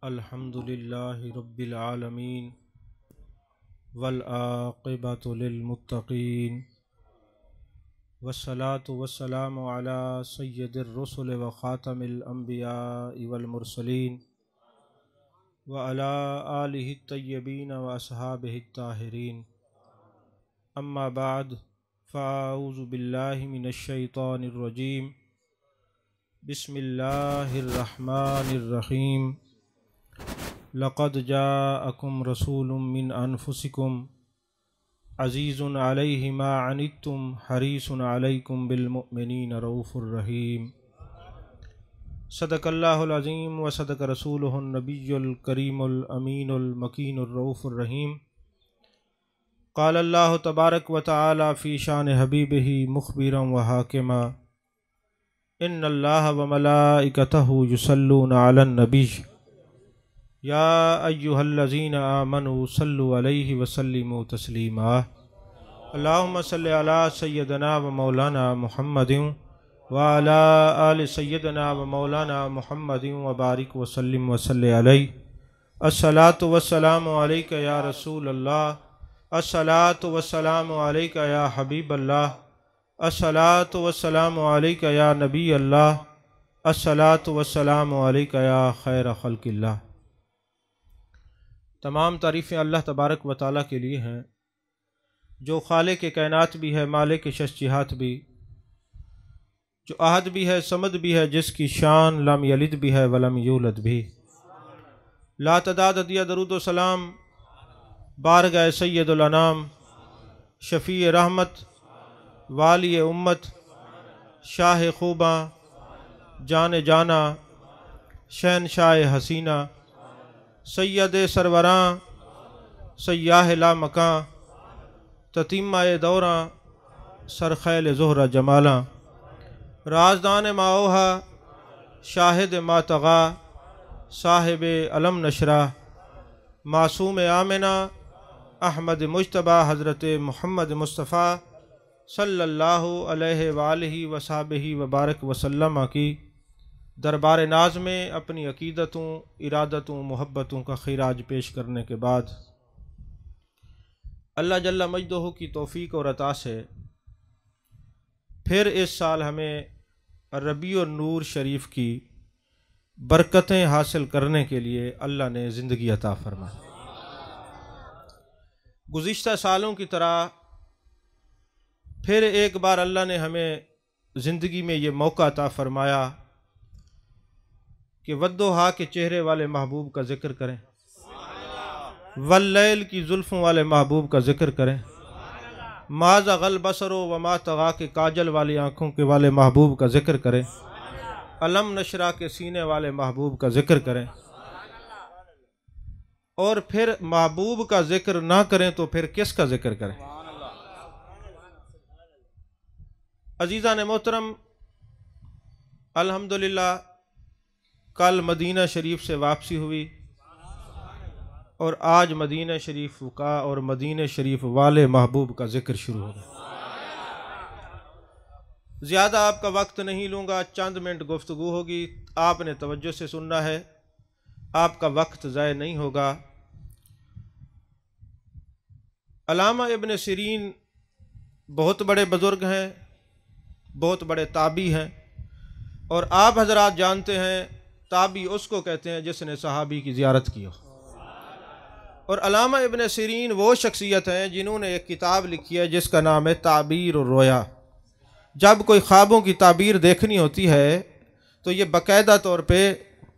अल्हम्दुलिल्लाहि रब्बिल आलमीन वल आक़िबतु लिल मुत्तक़ीन वस्सलातु वस्सलामु अला सय्यिदिर रुसुल व ख़ातमिल अंबियाइ वल मुरसलीन व अला आलिहि तय्यबीन व अस्हाबिहि ताहिरीन। अम्मा बाद फ़अऊज़ु बिल्लाहि मिनश शैतानिर रजीम। बिस्मिल्लाहिर रहमानिर रहीम। लक़द जाअकुम रसूलुम मिन अनफुसिकुम अज़ीज़ुन अलैहि मा अनित्तुम हरीसुन अलैकुम बिल मुमिनीन रऊफ़ुर रहीम। सदक़ल्लाहुल अज़ीम व सदक़ रसूलुहुन नबियुल करीमुल अमीनुल मकीनुर रऊफ़ुर रहीम। क़ाल अल्लाहु तबारक व तआला फ़ी शान हबीबिही मुख़बिरन व हाकिमा इन्नल्लाह व मलाइकतहु युसल्लूना अलन नबी या अय्युहल्लज़ीना आमनू सल्लु अलैहि व सल्लिमू तस्लीमा। अल्लाहुम्मा सल्लि अला सय्यदना व मौलाना मुहम्मदिन व अला आलि सय्यदना व मौलाना मुहम्मदिन व बारिक व सल्लिम व सल्लि अलैहि। अस्सलातु वस्सलामु अलैका या रसूल अल्लाह, अस्सलातु वस्सलामु अलैका या हबीब अल्लाह, अस्सलातु वस्सलामु अलैका या नबी अल्लाह, अस्सलातु वस्सलामु अलैका या खैर खल्क़िल्लाह। तमाम तारीफ़ें अल्लाह तबारक व तआला के लिए हैं, जो खालिक़ के कायनात भी है, मालिक के शश्चिहात भी, जो आहद भी है, समद भी है, जिसकी शान लम यलिद भी है वलम यूलद भी। ला तदाद दिया दरूद व सलाम बारगाह सय्यदुल अनाम शफ़ी रहमत वाली उम्मत शाह खूबा जान जाना शहनशाह हसीना सैयद सरवरां सयाह ला मकां ततीमा दौरा सरखैल ज़ोहरा जमाला राजदान माओहा शाहिद मातगा साहिब अलम नशरा मासूम आमिना अहमद मुज्तबा हज़रत मुहम्मद मुस्तफ़ा सल्लल्लाहु अलैहि वालिहि वसहबिहि वबारक वसल्लम की दरबार नाज में अपनी अकीदतों, इरादतों, मोहब्बतों का खिराज पेश करने के बाद अल्लाह जल्ला मजदहू की तौफ़ीक और अता से फिर इस साल हमें रबीउन नूर शरीफ की बरकतें हासिल करने के लिए अल्लाह ने ज़िंदगी अता फरमाई। गुज़िश्ता सालों की तरह फिर एक बार अल्लाह ने हमें ज़िंदगी में ये मौका अता फरमाया कि वद्दुहा के चेहरे वाले महबूब का जिक्र करें, वल्लैल की जुल्फ़ों वाले महबूब का जिक्र करें, माज़ा गल बसरो व मा तगा के काजल वाली आँखों के वाले महबूब का जिक्र करें, अलम नशरा के सीने वाले महबूब का जिक्र करें। और फिर महबूब का जिक्र ना करें तो फिर किसका जिक्र करें? अजीज़ा ने मोहतरम, अल्हम्दुलिल्लाह कल मदीना शरीफ से वापसी हुई और आज मदीना शरीफ का और मदीना शरीफ वाले महबूब का जिक्र शुरू हो गया। ज़्यादा आपका वक्त नहीं लूँगा, चंद मिनट गुफ्तगू होगी, आपने तवज्जो से सुनना है, आपका वक्त ज़ाय नहीं होगा। अल्लामा इब्न सिरीन बहुत बड़े बुज़ुर्ग हैं, बहुत बड़े ताबी हैं, और आप हजरात जानते हैं ताबी उसको कहते हैं जिसने सहाबी की ज़ियारत की हो। और अल्लामा इब्न सिरीन वो शख्सियत हैं जिन्होंने एक किताब लिखी है जिसका नाम है ताबीर और रोया। जब कोई ख्वाबों की ताबीर देखनी होती है तो ये बाकायदा तौर पे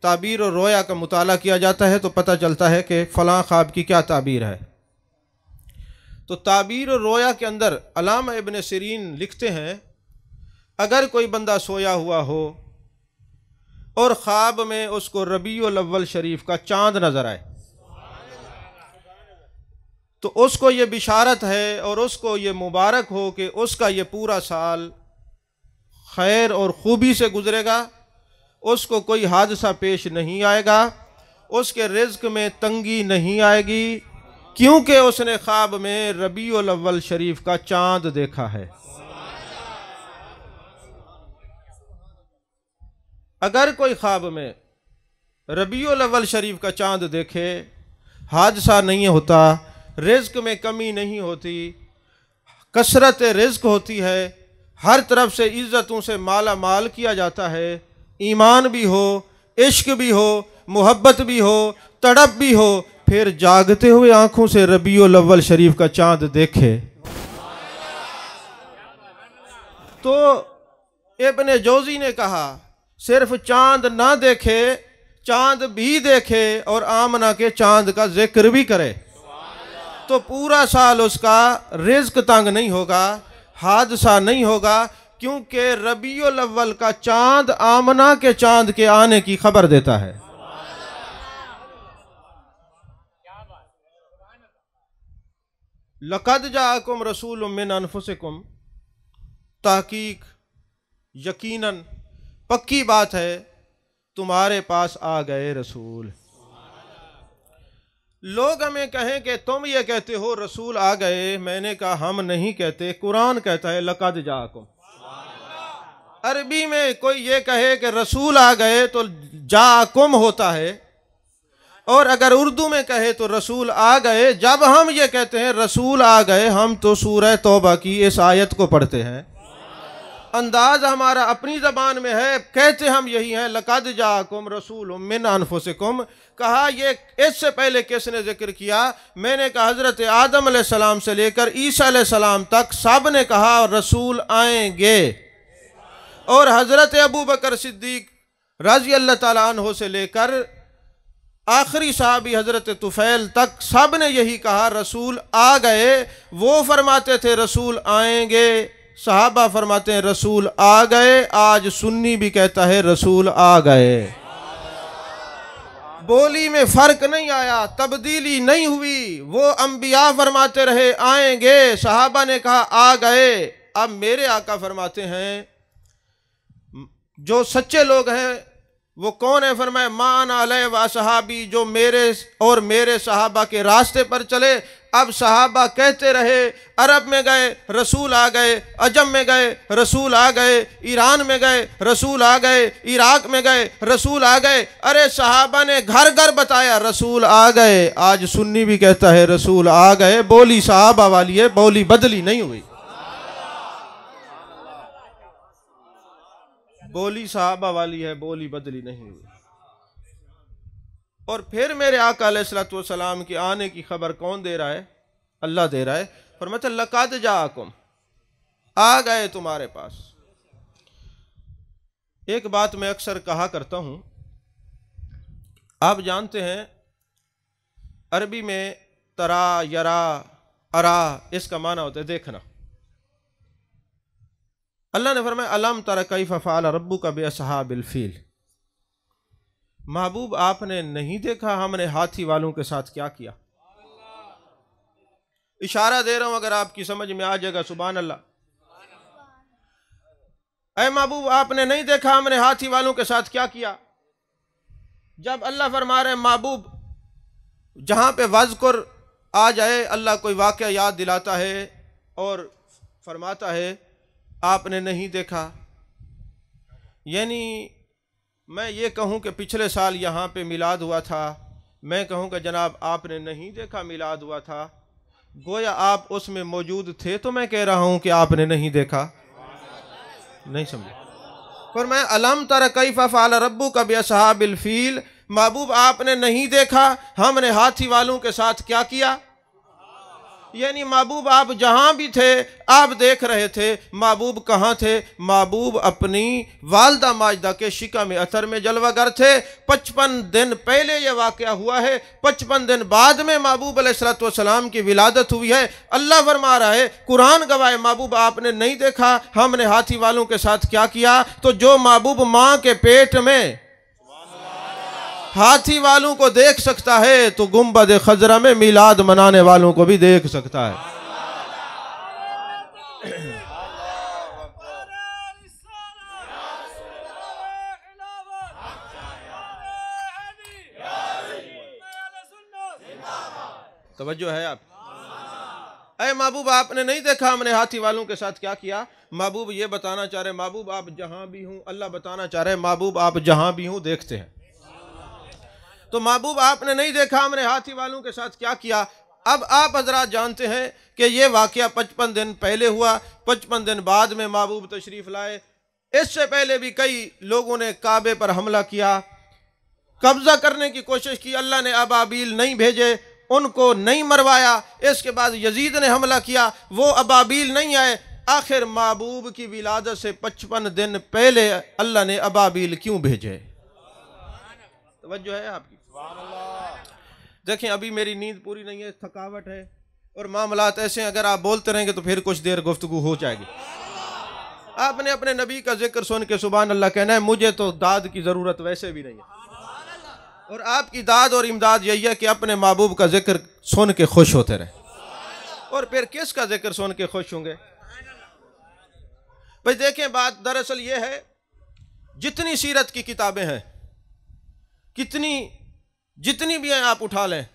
ताबीर और रोया का मुताला किया जाता है, तो पता चलता है कि फ़लाँ ख्वाब की क्या ताबीर है। तो ताबीर और रोया के अंदर अल्लामा इब्न सिरीन लिखते हैं, अगर कोई बंदा सोया हुआ हो और ख्वाब में उसको रबीउल अव्वल शरीफ का चाँद नज़र आए तो उसको ये बिशारत है और उसको ये मुबारक हो कि उसका ये पूरा साल खैर और खूबी से गुजरेगा, उसको कोई हादसा पेश नहीं आएगा, उसके रिज़्क़ में तंगी नहीं आएगी, क्योंकि उसने ख्वाब में रबीउल अव्वल शरीफ का चाँद देखा है। अगर कोई ख्वाब में रबीउल अव्वल शरीफ का चाँद देखे, हादसा नहीं होता, रिज़्क में कमी नहीं होती, कसरत रिज़्क होती है, हर तरफ से इज़्ज़तों से माला माल किया जाता है, ईमान भी हो, इश्क भी हो, मोहब्बत भी हो, तड़प भी हो, फिर जागते हुए आंखों से रबीउल अव्वल शरीफ का चाँद देखे तो इब्ने जौज़ी ने कहा सिर्फ चाँद ना देखे, चाँद भी देखे और आमना के चाँद का जिक्र भी करे तो पूरा साल उसका रिज़्क तंग नहीं होगा, हादसा नहीं होगा, क्योंकि रबीउल अव्वल का चाँद आमना के चाँद के आने की खबर देता है। लक़द जाअकुम रसूलुम मिन अनफुसिकुम, ताहकीक यकीनन पक्की बात है तुम्हारे पास आ गए रसूल। लोग हमें कहें कि तुम ये कहते हो रसूल आ गए, मैंने कहा हम नहीं कहते, कुरान कहता है लक़द जाअकुम। अरबी में कोई ये कहे कि रसूल आ गए तो जाअकुम होता है, और अगर उर्दू में कहे तो रसूल आ गए। जब हम ये कहते हैं रसूल आ गए, हम तो सूरह तौबा की इस आयत को पढ़ते हैं, अंदाज हमारा अपनी ज़बान में है, कहते हम यही हैं लक़द जाअकुम रसूलुम मिन अनफुसिकुम। कहा ये इससे पहले किसने जिक्र किया? मैंने कहा हज़रत आदम अलैहिस्सलाम से लेकर ईसा अलैहिस्सलाम तक सब ने कहा रसूल आएंगे, और हज़रत अबू बकर सिद्दीक रज़ी अल्लाह ताला अन्हु से लेकर आखिरी साहबी हज़रत तुफ़ैल तक सब ने यही कहा रसूल आ गए। वो फरमाते थे रसूल आएंगे, सहाबा फरमाते हैं रसूल आ गए, आज सुन्नी भी कहता है रसूल आ गए। बोली में फ़र्क नहीं आया, तब्दीली नहीं हुई, वो अंबिया फरमाते रहे आएंगे, सहाबा ने कहा आ गए। अब मेरे आका फरमाते हैं जो सच्चे लोग हैं वो कौन है? फरमाए मान अलैहि व सहाबी, जो मेरे और मेरे सहाबा के रास्ते पर चले। अब सहाबा कहते रहे, अरब में गए रसूल आ गए, अजम में गए रसूल आ गए, ईरान में गए रसूल आ गए, इराक में गए रसूल आ गए। अरे सहाबा ने घर घर बताया रसूल आ गए, आज सुन्नी भी कहता है रसूल आ गए। बोली सहाबा वाली है, बोली बदली नहीं हुई, बोली सहाबा वाली है, बोली बदली नहीं हुई। और फिर मेरे आका अलैहिस्सलातु वस्सलाम के आने की खबर कौन दे रहा है? अल्लाह दे रहा है। फरमाता लक़द जाअकुम, आ गए तुम्हारे पास। एक बात मैं अक्सर कहा करता हूं, आप जानते हैं अरबी में तरा, यरा, अरा इसका माना होता है देखना। अल्लाह ने फरमाया अलम तरा कैफ़ फ़अल रब्बुका बिअस्हाबिल फ़ील, महबूब आपने नहीं देखा हमने हाथी वालों के साथ क्या किया? इशारा दे रहा हूं, अगर आपकी समझ में आ जाएगा सुभान अल्लाह। ऐ महबूब आपने नहीं देखा हमने हाथी वालों के साथ क्या किया? जब अल्लाह फरमा रहे महबूब जहां पे वज़्कुर आ जाए, अल्लाह कोई वाक़या याद दिलाता है और फरमाता है आपने नहीं देखा। यानी मैं ये कहूँ कि पिछले साल यहाँ पे मिलाद हुआ था, मैं कहूँ कि जनाब आपने नहीं देखा मिलाद हुआ था, गोया आप उसमें मौजूद थे, तो मैं कह रहा हूँ कि आपने नहीं देखा। नहीं समझे? पर मैं अलम तरा कैफ़ फ़अल रब्बुका बिअस्हाबिल फ़ील, महबूब आपने नहीं देखा हमने हाथी वालों के साथ क्या किया? यानी महबूब आप जहाँ भी थे आप देख रहे थे। महबूब कहाँ थे? महबूब अपनी वालदा माजदा के शिका में अथर में जलवागर थे। 55 दिन पहले यह वाक़या हुआ है, 55 दिन बाद में महबूब अलैहिस्सलातु वस्सलाम की विलादत हुई है। अल्लाह फरमा रहा है, कुरान गवाह, महबूब आपने नहीं देखा हमने हाथी वालों के साथ क्या किया? तो जो महबूब माँ के पेट में हाथी वालों को देख सकता है तो गुंबद खजरा में मिलाद मनाने वालों को भी देख सकता है। तवज्जो है आप? ऐ महबूब आपने नहीं देखा हमने हाथी वालों के साथ क्या किया? महबूब ये बताना चाह रहे महबूब आप जहां भी हूं, अल्लाह बताना चाह रहे महबूब आप जहां भी हूं देखते हैं। तो महबूब आपने नहीं देखा हमने हाथी वालों के साथ क्या किया। अब आप हजरात जानते हैं कि ये वाक़या 55 दिन पहले हुआ, 55 दिन बाद में महबूब तशरीफ़ लाए। इससे पहले भी कई लोगों ने काबे पर हमला किया, कब्ज़ा करने की कोशिश की। अल्लाह ने अबाबील नहीं भेजे, उनको नहीं मरवाया। इसके बाद यजीद ने हमला किया, वो अबाबील नहीं आए। आखिर महबूब की विलादत से 55 दिन पहले अल्लाह ने अबाबील क्यों भेजे? तवज्जो है आपकी? देखें, अभी मेरी नींद पूरी नहीं है, थकावट है और मामलात ऐसे, अगर आप बोलते रहेंगे तो फिर कुछ देर गुफ्तगू हो जाएगी। आपने अपने नबी का जिक्र सुन के सुभान अल्लाह कहना है, मुझे तो दाद की ज़रूरत वैसे भी नहीं है। और आपकी दाद और इमदाद यही है कि अपने महबूब का जिक्र सुन के खुश होते रहे। और फिर किसका जिक्र सुन के खुश होंगे भाई? देखें, बात दरअसल ये है, जितनी सीरत की किताबें हैं, जितनी भी हैं आप उठा लें,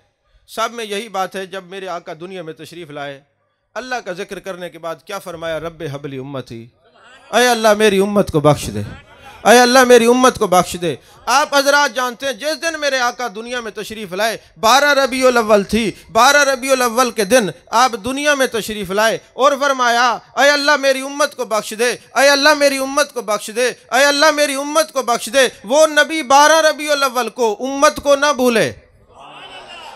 सब में यही बात है। जब मेरे आका दुनिया में तशरीफ़ लाए, अल्लाह का जिक्र करने के बाद क्या फरमाया? रब्बे हबली उम्मती, अय अल्लाह मेरी उम्मत को बख्श दे, अय अल्लाह मेरी उम्मत को बख्श दे। आप हजरात जानते हैं, जिस दिन मेरे आका दुनिया में तशरीफ़ लाए 12 रबीउल अव्वल थी। 12 रबीउल अव्वल के दिन आप दुनिया में तशरीफ़ लाए और फरमाया, अय अल्लाह मेरी उम्मत को बख्श दे, अय अल्लाह मेरी उम्मत को बख्श दे, अय अल्लाह मेरी उम्मत को बख्श दे। वो नबी 12 रबीउल अव्वल को उम्मत को ना भूले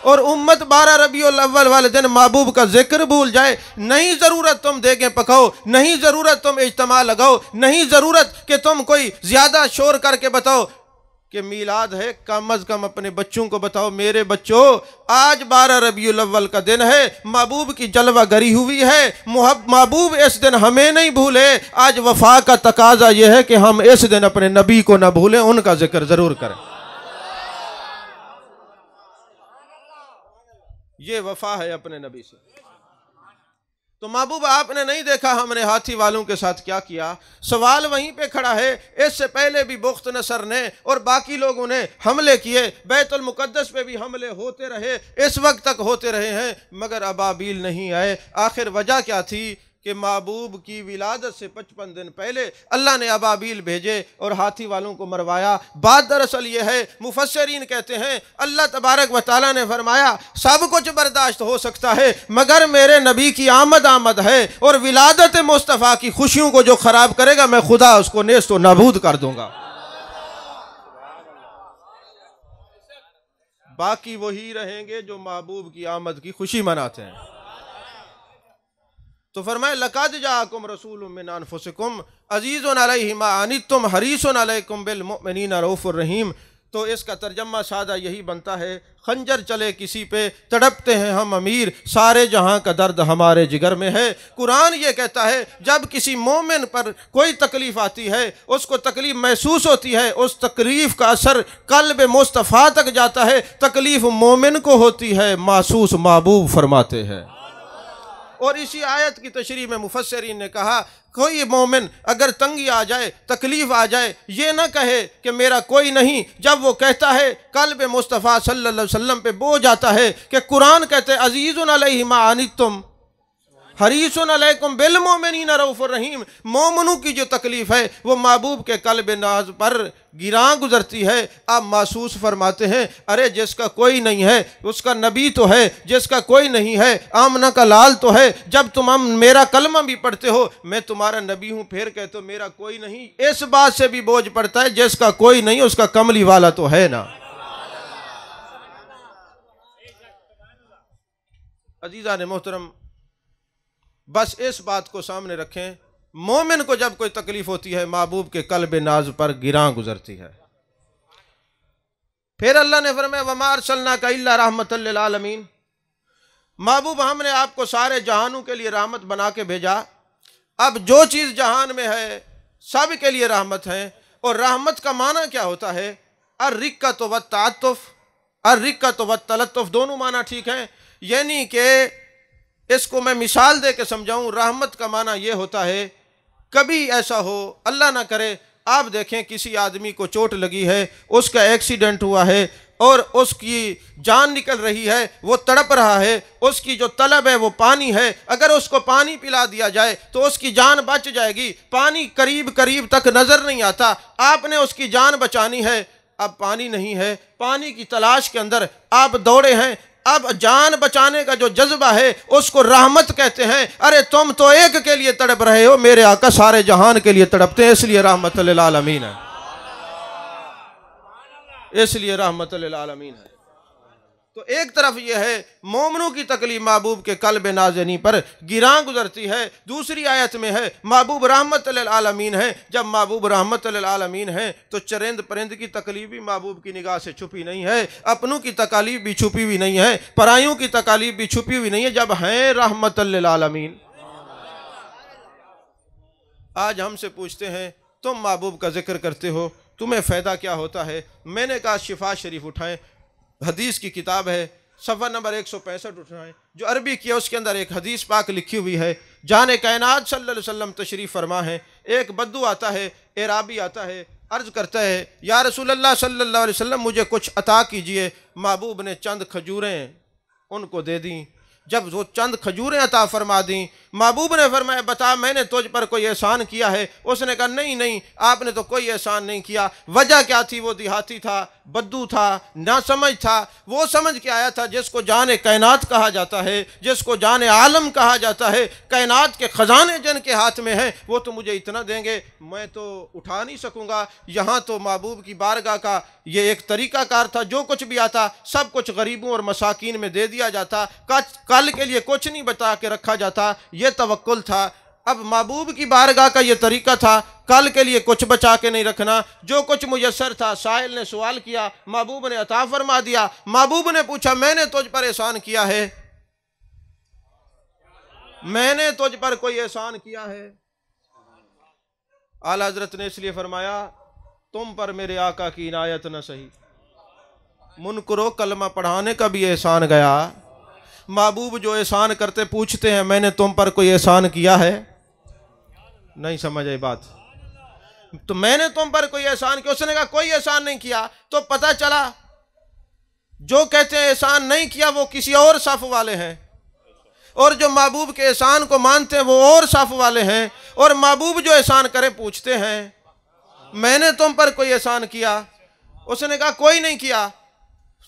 और उम्मत 12 रबीउल अव्वल वाले दिन महबूब का जिक्र भूल जाए। नहीं ज़रूरत तुम देगे पकाओ, नहीं ज़रूरत तुम इज्तिमा लगाओ, नहीं ज़रूरत कि तुम कोई ज़्यादा शोर करके बताओ कि मीलाद है। कम अज़ कम अपने बच्चों को बताओ, मेरे बच्चों आज 12 रबीउल अव्वल का दिन है, महबूब की जलवा गरी हुई है, महबूब इस दिन हमें नहीं भूले। आज वफा का तकाजा यह है कि हम इस दिन अपने नबी को ना भूलें, उनका जिक्र ज़रूर करें। ये वफा है अपने नबी से। तो महबूब आपने नहीं देखा हमने हाथी वालों के साथ क्या किया? सवाल वहीं पे खड़ा है। इससे पहले भी बुख्त नसर ने और बाकी लोगों ने हमले किए, बैतुल मुकद्दस पे भी हमले होते रहे, इस वक्त तक होते रहे हैं, मगर अबाबील नहीं आए। आखिर वजह क्या थी कि महबूब की विलादत से 55 दिन पहले अल्लाह ने अबाबील भेजे और हाथी वालों को मरवाया। बात दरअसल ये है, मुफस्सिरीन कहते हैं अल्लाह तबारक व तआला ने फरमाया सब कुछ बर्दाश्त हो सकता है मगर मेरे नबी की आमद है, और विलादत मुस्तफ़ा की खुशियों को जो ख़राब करेगा मैं खुदा उसको नेस्त व नाबूद कर दूंगा। बाकी वही रहेंगे जो महबूब की आमद की खुशी मनाते हैं। तो फरमाए लक़द जाअकुम रसूलुम मिन अनफुसिकुम अज़ीज़ुन अलैहि मा अनित्तुम हरीसुन अलैकुम बिल मुमिनीना रऊफ़ुर रहीम। तो इसका तर्जमा सादा यही बनता है, खंजर चले किसी पे तड़पते हैं हम अमीर, सारे जहां का दर्द हमारे जिगर में है। कुरान ये कहता है जब किसी मोमिन पर कोई तकलीफ़ आती है, उसको तकलीफ़ महसूस होती है, उस तकलीफ़ का असर कल्ब मुस्तफ़ा तक जाता है। तकलीफ़ मोमिन को होती है, महसूस महबूब फरमाते हैं। और इसी आयत की तशरीह में मुफस्सिरीन ने कहा कोई मोमिन अगर तंगी आ जाए, तकलीफ़ आ जाए, ये ना कहे कि मेरा कोई नहीं। जब वो कहता है कल्ब मुस्तफ़ा सल्लल्लाहु अलैहि वसल्लम पे बोझ आता है कि कुरान कहते हैं अज़ीज़ुन अलैहि मा अनित्तुम हरीसुन अलैकुम बिल मोमिनीना रऊफ़ुर रहीम। मोमिनों की जो तकलीफ़ है वो महबूब के कल्ब नाज पर गिरां गुजरती है। आप महसूस फरमाते हैं अरे जिसका कोई नहीं है उसका नबी तो है, जिसका कोई नहीं है आमना का लाल तो है। जब तुम मेरा कलमा भी पढ़ते हो मैं तुम्हारा नबी हूँ, फिर कहते हो मेरा कोई नहीं, इस बात से भी बोझ पड़ता है जिसका कोई नहीं उसका कमली वाला तो है ना। अजीज़ा ने मोहतरम, बस इस बात को सामने रखें, मोमिन को जब कोई तकलीफ होती है महबूब के कल्ब नाज पर गिरां गुजरती है। फिर अल्लाह ने फरमाया वमा अरसलनाका इल्ला रहमतल लिल आलमीन। महबूब हमने आपको सारे जहानों के लिए रहमत बना के भेजा। अब जो चीज़ जहान में है सब के लिए रहमत है। और रहमत का माना क्या होता है? अर्रिक्कत व ताअत्तुफ, अर्रिक्कत व तलत्तुफ दोनों माना ठीक है। यानी कि इसको मैं मिसाल दे के समझाऊँ, रहमत का माना ये होता है कभी ऐसा हो अल्लाह ना करे, आप देखें किसी आदमी को चोट लगी है, उसका एक्सीडेंट हुआ है और उसकी जान निकल रही है, वो तड़प रहा है, उसकी जो तलब है वो पानी है, अगर उसको पानी पिला दिया जाए तो उसकी जान बच जाएगी। पानी करीब करीब तक नज़र नहीं आता, आपने उसकी जान बचानी है, अब पानी नहीं है, पानी की तलाश के अंदर आप दौड़े हैं। अब जान बचाने का जो जज्बा है उसको रहमत कहते हैं। अरे तुम तो एक के लिए तड़प रहे हो, मेरे आका सारे जहान के लिए तड़पते हैं, इसलिए रहमत लिल आलमीन है, इसलिए रहमत लिल आलमीन है। तो एक तरफ यह है मोमनों की तकलीफ महबूब के कल्ब नाज़नी पर गिरां गुजरती है, दूसरी आयत में है महबूब रहमत लिल आलमीन है। जब महबूब रहमत लिल आलमीन है तो चरिंद परिंद की तकलीफ भी महबूब की निगाह से छुपी नहीं है, अपनों की तकालीफ भी छुपी हुई नहीं है, परायों की तकालीफ भी छुपी हुई नहीं है, जब हैं रहमत लिल आलमीन। आज हमसे पूछते हैं तुम महबूब का जिक्र करते हो, तुम्हें फ़ायदा क्या होता है? मैंने कहा शिफा शरीफ उठाएं, हदीस की किताब है, सफ़ा नंबर 165 उठाएं, जो अरबी की है उसके अंदर एक हदीस पाक लिखी हुई है। जाने कायनात सल्लल्लाहु अलैहि वसल्लम तशरीफ़ फरमा है। एक बद्दू आता है, एराबी आता है, अर्ज़ करता है या रसूलल्लाह सल्लल्लाहु अलैहि वसल्लम मुझे कुछ अता कीजिए। महबूब ने चंद खजूरें उनको दे दी। जब वो चंद खजूरें अता फरमा दी, महबूब ने फरमाया बता मैंने तुझ पर कोई एहसान किया है? उसने कहा नहीं नहीं, आपने तो कोई एहसान नहीं किया। वजह क्या थी? वो देहाती था, बद्दू था, ना समझ था। वो समझ के आया था जिसको जाने कायनात कहा जाता है, जिसको जाने आलम कहा जाता है, कायनात के ख़जाने जिनके हाथ में हैं, वो तो मुझे इतना देंगे, मैं तो उठा नहीं सकूँगा। यहाँ तो महबूब की बारगाह का ये एक तरीक़ाकार था, जो कुछ भी आता सब कुछ गरीबों और मसाकीन में दे दिया जाता, कल के लिए कुछ नहीं बचा के रखा जाता, ये तवक्कुल था। अब महबूब की बारगाह का ये तरीका था, कल के लिए कुछ बचा के नहीं रखना, जो कुछ मुयस्सर था। साहिल ने सवाल किया, महबूब ने अता फरमा दिया। महबूब ने पूछा मैंने तुझ पर एहसान किया है? मैंने तुझ पर कोई एहसान किया है? आला हजरत ने इसलिए फरमाया तुम पर मेरे आका की इनायत न सही, मुनकरो कलमा पढ़ाने का भी एहसान गया। महबूब जो एहसान करते पूछते हैं मैंने तुम पर कोई एहसान किया है? नहीं समझ आई बात। तो मैंने तुम पर कोई एहसान किया, उसने कहा कोई एहसान नहीं किया। तो पता चला जो कहते हैं एहसान नहीं किया वो किसी और सफ वाले हैं, और जो महबूब के एहसान को मानते हैं वो और सफ वाले हैं। और महबूब जो एहसान करे पूछते हैं मैंने तुम पर कोई एहसान किया? उसने कहा कोई नहीं किया।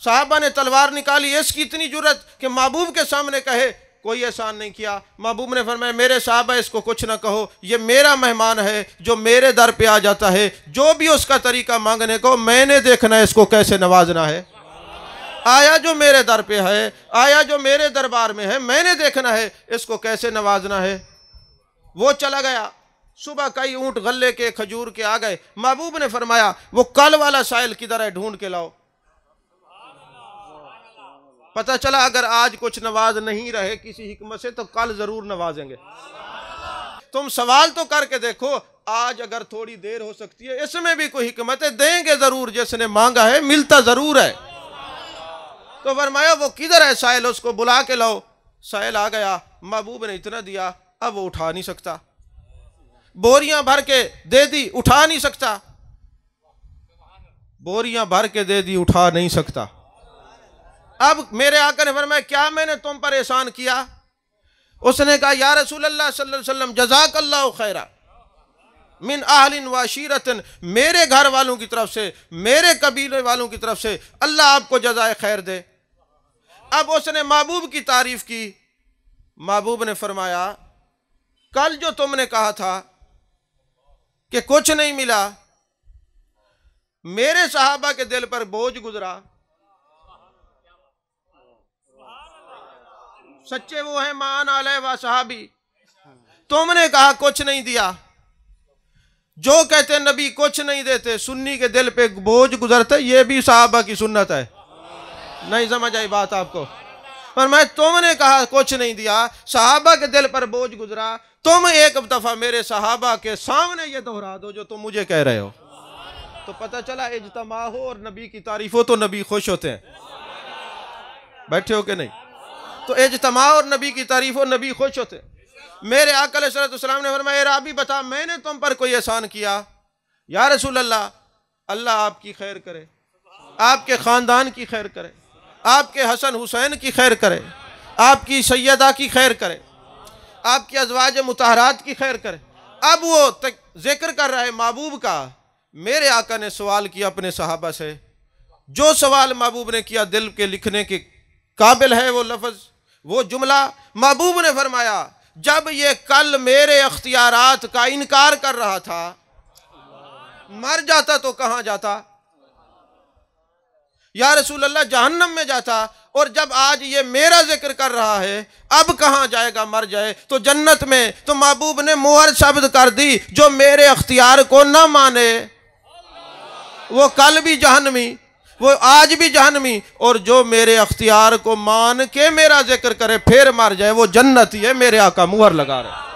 साहबा ने तलवार निकाली, इसकी इतनी जुर्रत कि महबूब के सामने कहे कोई एहसान नहीं किया। महबूब ने फरमाया मेरे साहबा इसको कुछ ना कहो, ये मेरा मेहमान है जो मेरे दर पे आ जाता है, जो भी उसका तरीका मांगने को मैंने देखना है इसको कैसे नवाजना है। आया जो मेरे दर पे है, आया जो मेरे दरबार में है, मैंने देखना है इसको कैसे नवाजना है। वो चला गया। सुबह कई ऊंट गले के खजूर के आ गए। महबूब ने फरमाया वो कल वाला साइल किधर है, ढूंढ के लाओ। पता चला अगर आज कुछ नवाज नहीं रहे किसी हिकमत से तो कल जरूर नवाजेंगे। तुम सवाल तो करके देखो, आज अगर थोड़ी देर हो सकती है इसमें भी कोई हिकमत है, देंगे जरूर, जिसने मांगा है मिलता जरूर है। तो फरमाया वो किधर है साइल, उसको बुला के लाओ। साइल आ गया। महबूब ने इतना दिया, अब वो उठा नहीं सकता। बोरियां भर के दे दी, उठा नहीं सकता। बोरियां भर के दे दी, उठा नहीं सकता। अब मेरे आका ने फरमाया क्या मैंने तुम पर एहसान किया? उसने कहा या रसूलल्लाह सल्लल्लाहु अलैहि वसल्लम जज़ाकल्लाहु खैरा मिन अहलिन व अशीरतिन, मेरे घर वालों की तरफ से, मेरे कबीले वालों की तरफ से अल्लाह आपको जज़ाए खैर दे। अब उसने महबूब की तारीफ की। महबूब ने फरमाया कल जो तुमने कहा था कि कुछ नहीं मिला, मेरे सहाबा के दिल पर बोझ गुजरा। सच्चे वो है मान आले व सहाबी। तुमने कहा कुछ नहीं दिया, जो कहते नबी कुछ नहीं देते, सुन्नी के दिल पे बोझ गुजरते, ये भी सहाबा की सुन्नत है। नहीं समझ आई बात आपको? पर मैं तुमने कहा कुछ नहीं दिया, सहाबा के दिल पर बोझ गुजरा। तुम एक दफा मेरे सहाबा के सामने ये दोहरा दो जो तुम मुझे कह रहे हो। तो पता चला इज्तिमा हो और नबी की तारीफ हो तो नबी खुश होते हैं। बैठे हो कि नहीं? तो इज्तिमा और नबी की तारीफ हो, नबी खुश होते हैं। मेरे आका अलैहिस्सलाम ने फरमाया राबी बता मैंने तुम पर कोई एहसान किया? या रसूल अल्लाह, अल्लाह आपकी खैर करे, आपके ख़ानदान की खैर करे, आपके हसन हुसैन की खैर करे, आपकी सैयदा की खैर करे, आपकी अज़वाज मुतहरात की खैर करे। अब वो जिक्र कर रहा है महबूब का मेरे आका ने सवाल किया अपने सहाबा से, जो सवाल महबूब ने किया दिल के लिखने के काबिल है वो लफ्ज़, वो जुमला। महबूब ने फरमाया, जब ये कल मेरे अख्तियारात का इनकार कर रहा था, मर जाता तो कहाँ जाता या रसूल अल्लाह? जहन्नम में जाता। और जब आज ये मेरा जिक्र कर रहा है, अब कहाँ जाएगा? मर जाए तो जन्नत में। तो महबूब ने मुहर शब्द कर दी, जो मेरे अख्तियार को ना माने वो कल भी जहन्नमी, वो आज भी जहन्नमी, और जो मेरे अख्तियार को मान के मेरा जिक्र करे फिर मर जाए वो जन्नती है। मेरे आका मुहर लगा रहे।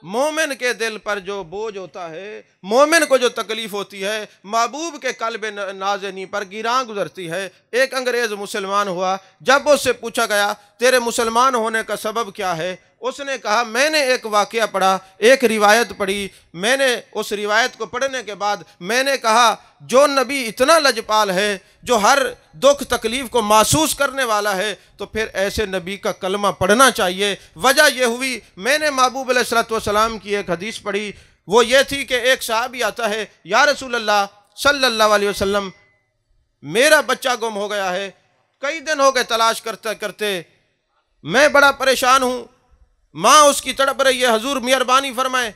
मोमिन के दिल पर जो बोझ होता है, मोमिन को जो तकलीफ होती है, महबूब के कल्ब नाज़नी पर गिरां गुजरती है। एक अंग्रेज़ मुसलमान हुआ, जब उससे पूछा गया तेरे मुसलमान होने का सबब क्या है, उसने कहा मैंने एक वाक़या पढ़ा, एक रिवायत पढ़ी। मैंने उस रिवायत को पढ़ने के बाद मैंने कहा जो नबी इतना लजपाल है, जो हर दुख तकलीफ़ को महसूस करने वाला है, तो फिर ऐसे नबी का कलमा पढ़ना चाहिए। वजह यह हुई, मैंने महबूब अलैहिस्सलाम की एक हदीस पढ़ी, वो ये थी कि एक साहबी आता है, या रसूल अल्लाह सल्लल्लाहु अलैहि वसल्लम, मेरा बच्चा गुम हो गया है, कई दिन हो गए तलाश करते करते, मैं बड़ा परेशान हूँ, माँ उसकी तड़प रही है, हुजूर मेहरबानी फरमाए।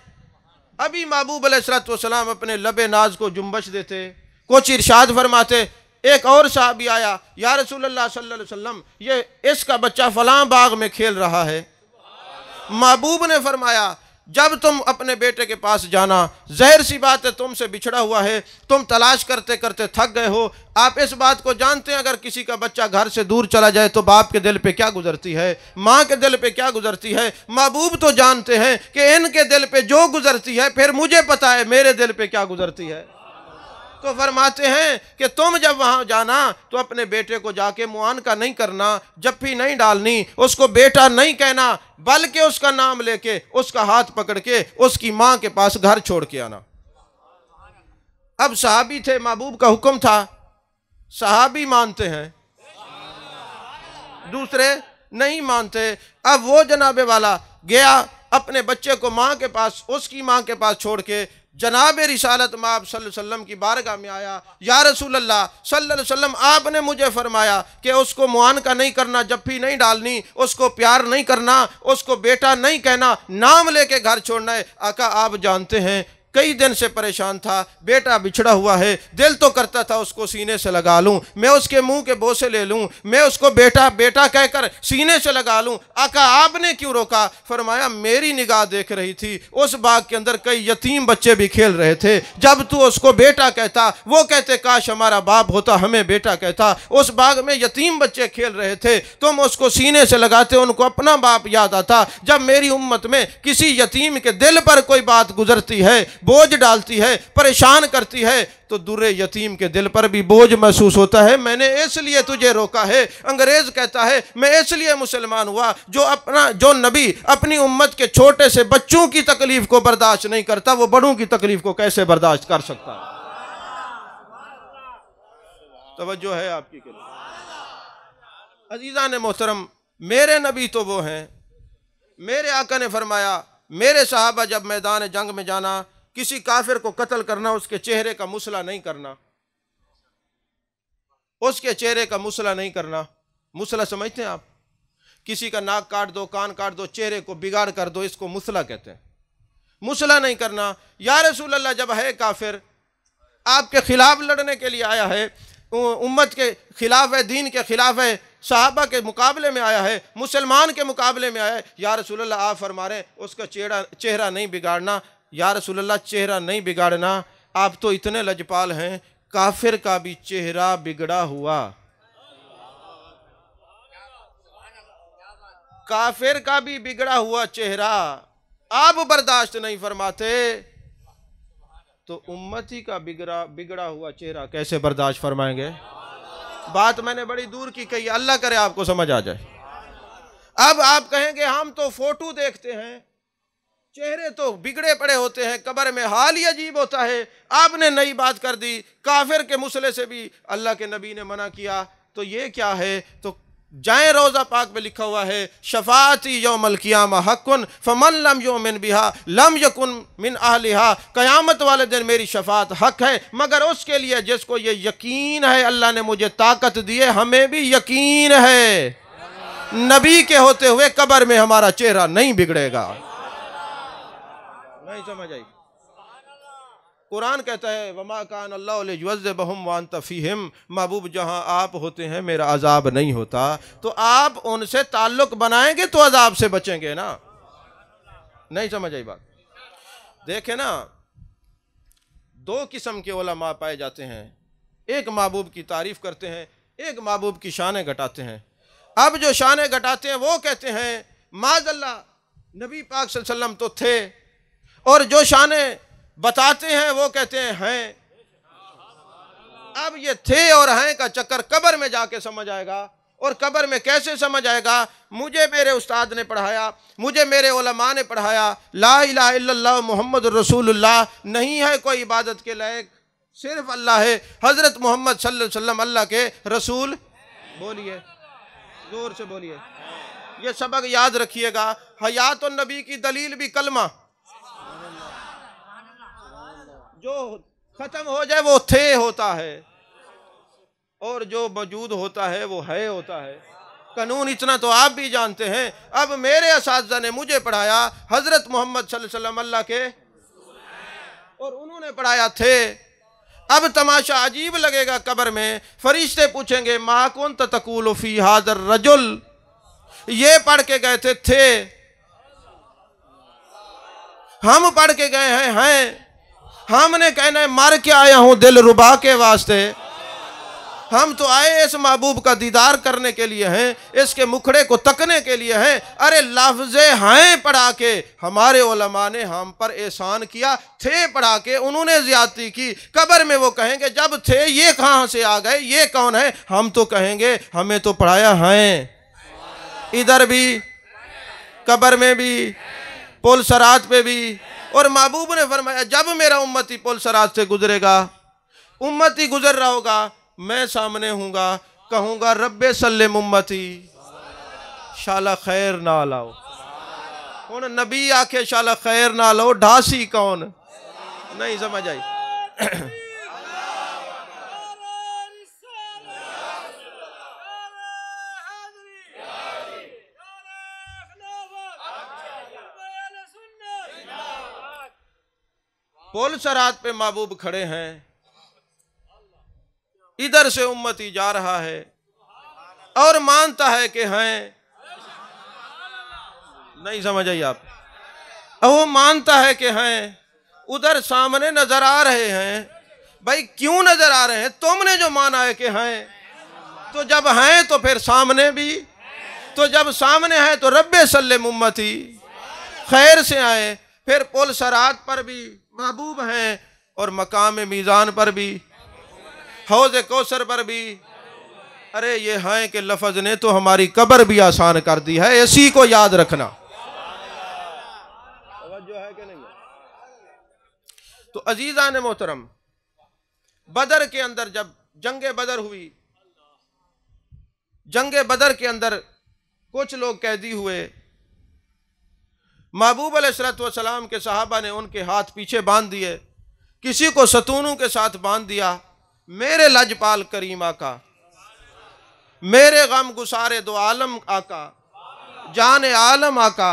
अभी महबूब अलैहिस्सलाम अपने लबे नाज को जुम्बश देते, कुछ इरशाद फरमाते। एक और साहबी आया, या रसूल अल्लाह सल्लल्लाहु अलैहि वसल्लम, ये इसका बच्चा फलां बाग में खेल रहा है। महबूब ने फरमाया, जब तुम अपने बेटे के पास जाना, ज़ाहिर सी बात है तुमसे बिछड़ा हुआ है, तुम तलाश करते करते थक गए हो। आप इस बात को जानते हैं, अगर किसी का बच्चा घर से दूर चला जाए तो बाप के दिल पे क्या गुजरती है, माँ के दिल पे क्या गुजरती है। महबूब तो जानते हैं कि इनके दिल पे जो गुजरती है, फिर मुझे पता है मेरे दिल पे क्या गुजरती है। तो फरमाते हैं कि तुम जब वहाँ जाना तो अपने बेटे को जाके मुआनका नहीं करना, जफ्फी नहीं डालनी, उसको बेटा नहीं कहना, बल्कि उसका नाम लेके, उसका हाथ पकड़ के उसकी माँ के पास घर छोड़ के आना। अब सहाबी थे, महबूब का हुक्म था, सहाबी मानते हैं, दूसरे नहीं मानते। अब वो जनाबे वाला गया अपने बच्चे को माँ के पास, उसकी माँ के पास छोड़ के जनाब रिसालत माब सल्लल्लाहु अलैहि वसल्लम की बारगाह में आया। या रसूल अल्लाह सल्लल्लाहु अलैहि वसल्लम, आपने मुझे फरमाया कि उसको मुआनका नहीं करना, जफ्फी नहीं डालनी, उसको प्यार नहीं करना, उसको बेटा नहीं कहना, नाम लेके घर छोड़ना है। आका आप जानते हैं कई दिन से परेशान था, बेटा बिछड़ा हुआ है, दिल तो करता था उसको सीने से लगा लूं, मैं उसके मुंह के बोसे ले लूं, मैं उसको बेटा बेटा कहकर सीने से लगा लूं। आका आपने क्यों रोका? फरमाया मेरी निगाह देख रही थी, उस बाग के अंदर कई यतीम बच्चे भी खेल रहे थे, जब तू उसको बेटा कहता वो कहते काश हमारा बाप होता हमें बेटा कहता। उस बाग में यतीम बच्चे खेल रहे थे, तुम उसको सीने से लगाते, उनको अपना बाप याद आता। जब मेरी उम्मत में किसी यतीम के दिल पर कोई बात गुजरती है, बोझ डालती है, परेशान करती है, तो दुर्रे यतीम के दिल पर भी बोझ महसूस होता है। मैंने इसलिए तुझे रोका है। अंग्रेज कहता है मैं इसलिए मुसलमान हुआ, जो नबी अपनी उम्मत के छोटे से बच्चों की तकलीफ को बर्दाश्त नहीं करता, वो बड़ों की तकलीफ को कैसे बर्दाश्त कर सकता है? तवज्जो है आपकी के लिए। अजीज़ान मोहतरम, मेरे नबी तो वो हैं, मेरे आका ने फरमाया मेरे सहाबा जब मैदान जंग में जाना, किसी काफिर को कत्ल करना, उसके चेहरे का मुसला नहीं करना, उसके चेहरे का मुसला नहीं करना। मुसला समझते हैं आप? किसी का नाक काट दो, कान काट दो, चेहरे को बिगाड़ कर दो, इसको मुसला कहते हैं। मुसला नहीं करना। या रसूल अल्लाह जब है काफिर, आपके खिलाफ लड़ने के लिए आया है, उम्मत के खिलाफ है, दीन के खिलाफ है, सहाबा के मुकाबले में आया है, मुसलमान के मुकाबले में आया है, या रसूल अल्लाह आप फरमा रहे उसका चेहरा नहीं बिगाड़ना। या रसूल अल्लाह चेहरा नहीं बिगाड़ना, आप तो इतने लजपाल हैं, काफिर का भी चेहरा बिगड़ा हुआ, काफिर का भी बिगड़ा हुआ चेहरा आप बर्दाश्त नहीं फरमाते, तो उम्मती का बिगड़ा हुआ चेहरा कैसे बर्दाश्त फरमाएंगे? बात मैंने बड़ी दूर की कही, अल्लाह करे आपको समझ आ जाए। अब आप कहेंगे हम तो फोटो देखते हैं, चेहरे तो बिगड़े पड़े होते हैं, कब्र में हाल ही अजीब होता है। आपने नई बात कर दी, काफिर के मुसले से भी अल्लाह के नबी ने मना किया, तो ये क्या है? तो जाए रोज़ा पाक में लिखा हुआ है शफाती यौमल क़ियामा हक़्क़ुन फ़मन लम युमिन बिहा लम यकुन मिन अहलिहा, क़यामत वाले दिन मेरी शफात हक़ है मगर उसके लिए जिसको ये यकीन है अल्लाह ने मुझे ताकत दी है, हमें भी यकीन है नबी के होते हुए कब्र में हमारा चेहरा नहीं बिगड़ेगा। नहीं समझ आई? कुरान कहता है वमा कान अल्लाहु लियुअज़्ज़िबहुम व अंत फ़ीहिम, महबूब जहाँ आप होते हैं मेरा अजाब नहीं होता, तो आप उनसे ताल्लुक़ बनाएंगे तो अजाब से बचेंगे ना। नहीं समझ आई बात? देखे ना, दो किस्म के उलमा पाए जाते हैं, एक महबूब की तारीफ़ करते हैं, एक महबूब की शानें घटाते हैं। अब जो शानें घटाते हैं वो कहते हैं माज़अल्लाह नबी पाक सल्लल्लाहु अलैहि वसल्लम तो थे, और जो शानें बताते हैं वो कहते हैं। अब ये थे और हैं का चक्कर कब्र में जाके समझ आएगा, और कब्र में कैसे समझ आएगा? मुझे मेरे उस्ताद ने पढ़ाया, मुझे मेरे उलमा ने पढ़ाया, ला इलाहा इल्लल्लाह मुहम्मद रसूलुल्लाह, नहीं है कोई इबादत के लायक सिर्फ अल्लाह है, हज़रत मोहम्मद सल्लल्लाहु अलैहि वसल्लम अल्लाह के रसूल। बोलिए, जोर से बोलिए, ये सबक याद रखिएगा। हयात और नबी की दलील भी कलमा, जो खत्म हो जाए वो थे होता है, और जो मौजूद होता है वो है होता है। कानून इतना तो आप भी जानते हैं। अब मेरे असातिज़ा ने मुझे पढ़ाया हजरत मोहम्मद सल्लल्लाहु अलैहि वसल्लम अल्लाह के, और उन्होंने पढ़ाया थे। अब तमाशा अजीब लगेगा, कब्र में फरिश्ते पूछेंगे मा कुन्त तक़ूलु फ़ी हाज़र रजुल, ये पढ़ के गए थे, हम पढ़ के गए हैं, हमने कहना है मर के आया हूं दिल रुबा के वास्ते, हम तो आए इस महबूब का दीदार करने के लिए हैं, इसके मुखड़े को तकने के लिए हैं। अरे लफ्ज़े हैं पढ़ा के हमारे उलमा ने हम पर एहसान किया, थे पढ़ा के उन्होंने ज़्यादती की। कब्र में वो कहेंगे जब थे ये कहाँ से आ गए, ये कौन है? हम तो कहेंगे हमें तो पढ़ाया है, इधर भी कब्र में भी पुल सरात पे भी। और महबूब ने फरमाया जब मेरा उम्मती पुल सरात से गुजरेगा, उम्मती गुजर रहा होगा, मैं सामने हूँगा, कहूँगा रब्बे सल्लिम उम्मती, शाला खैर ना लाओ। हुन नबी आखे शाला खैर ना लो, ढासी कौन? नहीं समझ आई? पुल सरात पे महबूब खड़े हैं, इधर से उम्मती जा रहा है और मानता है कि हैं। नहीं समझ आई आप? वो मानता है कि हैं, उधर सामने नजर आ रहे हैं। भाई क्यों नजर आ रहे हैं? तुमने जो माना है कि हैं, तो जब हैं तो फिर सामने भी, तो जब सामने है तो रब्बे सल्लिम उम्मती, खैर से आए। फिर पुल सरात पर भी महबूब हैं, और मकाम मीज़ान पर भी, हौज़ कौसर पर भी। अरे ये हैं कि लफ्ज़ ने तो हमारी कब्र भी आसान कर दी है, इसी को याद रखना। जो है कि नहीं? तो अजीज़ान मोहतरम, बदर के अंदर जब जंगे बदर हुई, जंगे बदर के अंदर कुछ लोग कैदी हुए, महबूब अलैहिस्सलाम के सहाबा ने उनके हाथ पीछे बांध दिए, किसी को सतूनों के साथ बांध दिया। मेरे लजपाल करीम आका, मेरे गम गुसारे दो आलम आका, जाने आलम आका,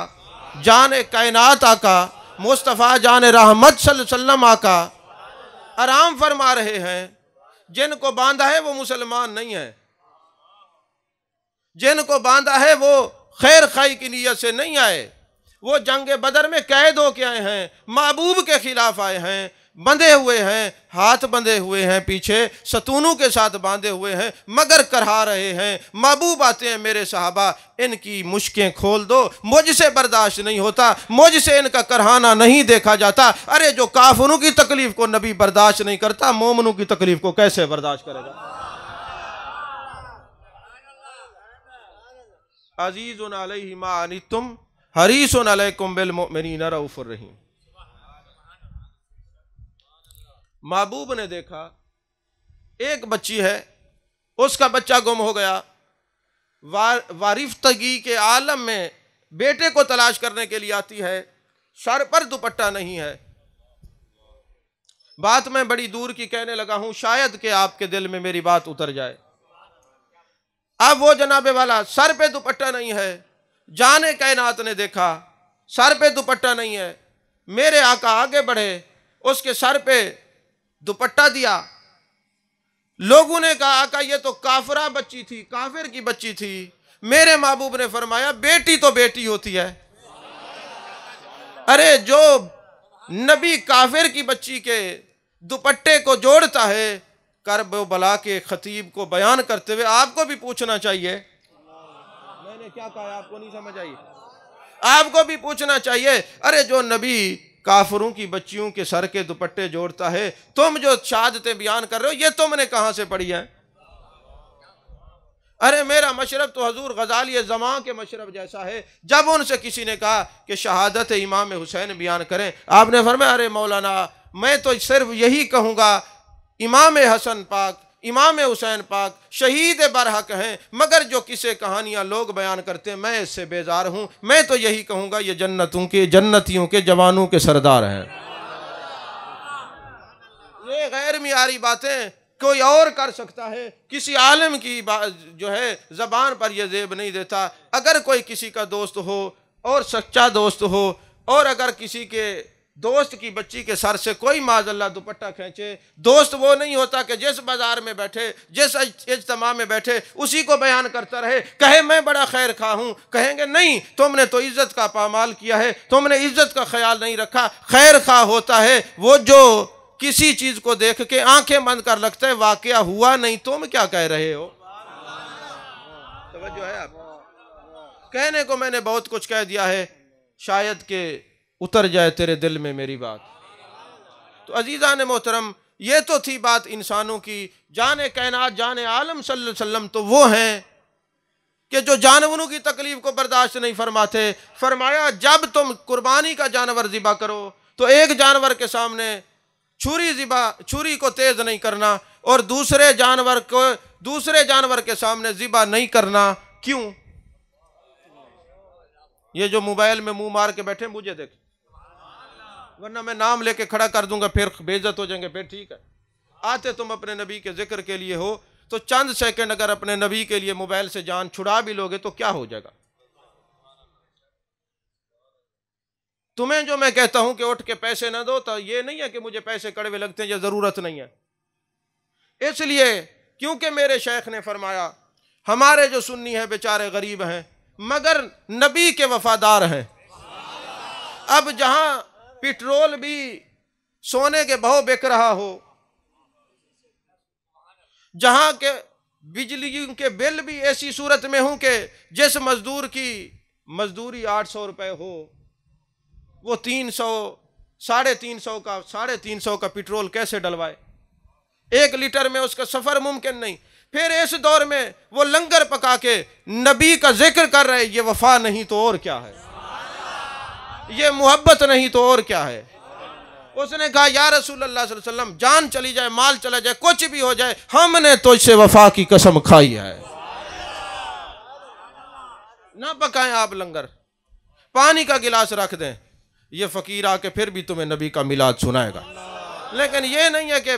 जाने कायनात आका, मुस्तफ़ा जाने रहमत सल्लल्लाहु अलैहि वसल्लम आका आराम फरमा रहे हैं। जिनको बांधा है वो मुसलमान नहीं है, जिनको बांधा है वो खैर खाई की नीयत से नहीं आए, वो जंग बदर में कैद होके आए हैं, महबूब के खिलाफ आए हैं, बंधे हुए हैं, हाथ बंधे हुए हैं, पीछे सतूनों के साथ बांधे हुए हैं, मगर करहा रहे हैं। महबूब आते हैं, मेरे सहाबा इनकी मुश्कें खोल दो, मुझसे बर्दाश्त नहीं होता, मुझसे इनका करहाना नहीं देखा जाता। अरे जो काफिरों की तकलीफ को नबी बर्दाश्त नहीं करता, मोमिनों की तकलीफ को कैसे बर्दाश्त करेगा? अजीजुन अलैहि मा अनित्तुम हरीसुन अलैकुम बिल मुमिनीना रऊफुर रहीम। महबूब ने देखा एक बच्ची है, उसका बच्चा गुम हो गया, वारिफ्तगी के आलम में बेटे को तलाश करने के लिए आती है, सर पर दुपट्टा नहीं है। बात मैं बड़ी दूर की कहने लगा हूं, शायद कि आपके दिल में मेरी बात उतर जाए। अब वो जनाबे वाला सर पे दुपट्टा नहीं है, जाने कायनात ने देखा सर पे दुपट्टा नहीं है, मेरे आका आगे बढ़े, उसके सर पे दुपट्टा दिया। लोगों ने कहा आका ये तो काफिरा बच्ची थी, काफिर की बच्ची थी। मेरे महबूब ने फरमाया बेटी तो बेटी होती है। अरे जो नबी काफिर की बच्ची के दुपट्टे को जोड़ता है, करब बला के खतीब को बयान करते हुए आपको भी पूछना चाहिए। मैंने क्या कहा आपको नहीं समझ आई? आपको भी पूछना चाहिए। अरे जो नबी काफिरों की बच्चियों के सर के दुपट्टे जोड़ता है, तुम जो शहादतें बयान कर रहे हो ये तुमने कहां से पढ़ी है? अरे मेरा मशरब तो हजूर गजाली ज़मां के मशरब जैसा है। जब उनसे किसी ने कहा कि शहादत इमाम हुसैन बयान करें, आपने फरमाया अरे मौलाना मैं तो सिर्फ यही कहूँगा इमाम हसन पाक, इमाम हुसैन पाक शहीद बरहक हैं, मगर जो किसे कहानियाँ लोग बयान करते हैं मैं इससे बेजार हूँ। मैं तो यही कहूँगा ये जन्नतियों के जवानों के सरदार हैं। ये गैर मियारी बातें कोई और कर सकता है, किसी आलिम की जो है ज़बान पर यह ज़ेब नहीं देता। अगर कोई किसी का दोस्त हो और सच्चा दोस्त हो, और अगर किसी के दोस्त की बच्ची के सर से कोई माज़अल्लाह दुपट्टा खींचे, दोस्त वो नहीं होता कि जिस बाजार में बैठे, जिस इज्तिमा में बैठे उसी को बयान करता रहे, कहे मैं बड़ा खैर खा हूँ। कहेंगे नहीं, तुमने तो इज्जत का पामाल किया है, तुमने इज्जत का ख्याल नहीं रखा। खैर खा होता है वो जो किसी चीज को देख के आंखें बंद कर लगता है वाकया हुआ नहीं, तुम क्या कह रहे हो? तवज्जो है आप? कहने को मैंने बहुत कुछ कह दिया है, शायद के उतर जाए तेरे दिल में मेरी बात। तो अजीज़ान मोहतरम, ये तो थी बात इंसानों की। जाने कायनात, जाने आलम सल्लल्लाहु अलैहि वसल्लम तो वो हैं कि जो जानवरों की तकलीफ को बर्दाश्त नहीं फरमाते। फरमाया जब तुम कुर्बानी का जानवर ज़िबा करो तो एक जानवर के सामने छुरी को तेज नहीं करना, और दूसरे जानवर के सामने ज़िबा नहीं करना। क्यों? ये जो मोबाइल में मुंह मार के बैठे मुझे देख, वरना मैं नाम लेके खड़ा कर दूंगा, फिर बेइज्जत हो जाएंगे। फिर ठीक है, आते तुम अपने नबी के जिक्र के लिए हो तो चंद सेकंड अगर अपने नबी के लिए मोबाइल से जान छुड़ा भी लोगे तो क्या हो जाएगा? तुम्हें जो मैं कहता हूं कि उठ के पैसे ना दो, तो ये नहीं है कि मुझे पैसे कड़वे लगते हैं, ये जरूरत नहीं है। इसलिए क्योंकि मेरे शेख ने फरमाया हमारे जो सुन्नी हैं बेचारे गरीब हैं मगर नबी के वफादार हैं। अब जहां पेट्रोल भी सोने के भाव बिक रहा हो, जहां के बिजली के बिल भी ऐसी सूरत में हों कि जिस मजदूर की मजदूरी 800 रुपए हो वो 300 350 का पेट्रोल कैसे डलवाए? 1 लीटर में उसका सफर मुमकिन नहीं। फिर इस दौर में वो लंगर पका के नबी का जिक्र कर रहे, ये वफा नहीं तो और क्या है, ये मोहब्बत नहीं तो और क्या है। उसने कहा या रसूल अल्लाह सल्लल्लाहु अलैहि वसल्लम, जान चली जाए, माल चला जाए, कुछ भी हो जाए, हमने तो इससे वफा की कसम खाई है। ना पकाएं आप लंगर, पानी का गिलास रख दें, ये फकीर आके फिर भी तुम्हें नबी का मिलाद सुनाएगा। लेकिन ये नहीं है कि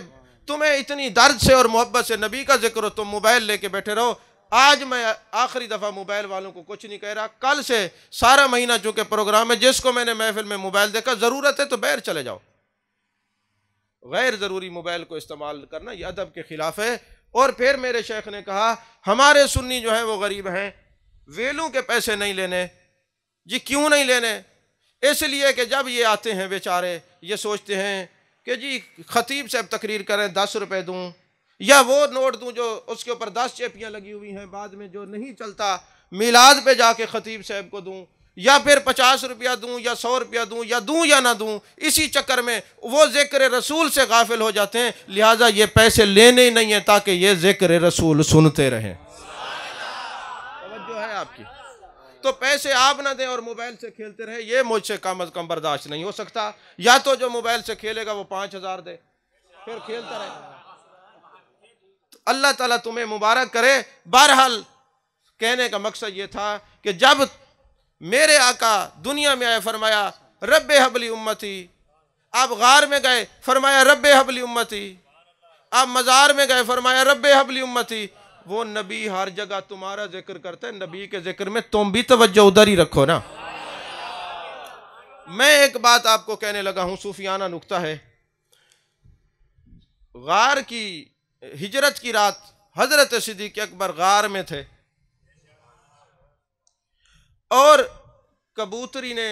तुम्हें इतनी दर्द से और मोहब्बत से नबी का जिक्र हो, तुम मोबाइल लेके बैठे रहो। आज मैं आखिरी दफ़ा मोबाइल वालों को कुछ नहीं कह रहा, कल से सारा महीना चूंकि प्रोग्राम है, जिसको मैंने महफिल में मोबाइल देखा, ज़रूरत है तो बाहर चले जाओ। गैर ज़रूरी मोबाइल को इस्तेमाल करना ये अदब के ख़िलाफ़ है। और फिर मेरे शेख ने कहा हमारे सुन्नी जो है वो गरीब हैं, वेलों के पैसे नहीं लेने। जी क्यों नहीं लेने? इसलिए कि जब ये आते हैं बेचारे ये सोचते हैं कि जी खतीब साहब तकरीर करें 10 रुपये दूँ, या वो नोट दूँ जो उसके ऊपर 10 चेपियाँ लगी हुई हैं, बाद में जो नहीं चलता मिलाद पे जाके खतीब साहब को दूँ, या फिर 50 रुपया दूँ या 100 रुपया दूँ या ना दूँ। इसी चक्कर में वो ज़िक्र रसूल से गाफिल हो जाते हैं। लिहाजा ये पैसे लेने ही नहीं है ताकि ये ज़िक्र रसूल सुनते रहें। तवज्जो है आपकी? तो पैसे आप ना दें और मोबाइल से खेलते रहे, ये मुझसे कम अज़ कम बर्दाश्त नहीं हो सकता। या तो जो मोबाइल से खेलेगा वो 5000 दे, फिर खेलता रहे। तो अल्लाह ताला तुम्हें मुबारक करे। बहरहाल कहने का मकसद ये था कि जब मेरे आका दुनिया में आए फरमाया रब्बे हबली उम्मती, आप गार में गए फरमाया रब्बे हबली उम्मती, आप मज़ार में गए फरमाया रब्बे हबली उम्मती। वो नबी हर जगह तुम्हारा जिक्र करते हैं, नबी के जिक्र में तुम भी तवज्जो उधर ही रखो ना। मैं एक बात आपको कहने लगा हूं, सूफियाना नुक्ता है। गार की हिजरत की रात हजरत सिद्दीक़ अकबर गार में थे और कबूतरी ने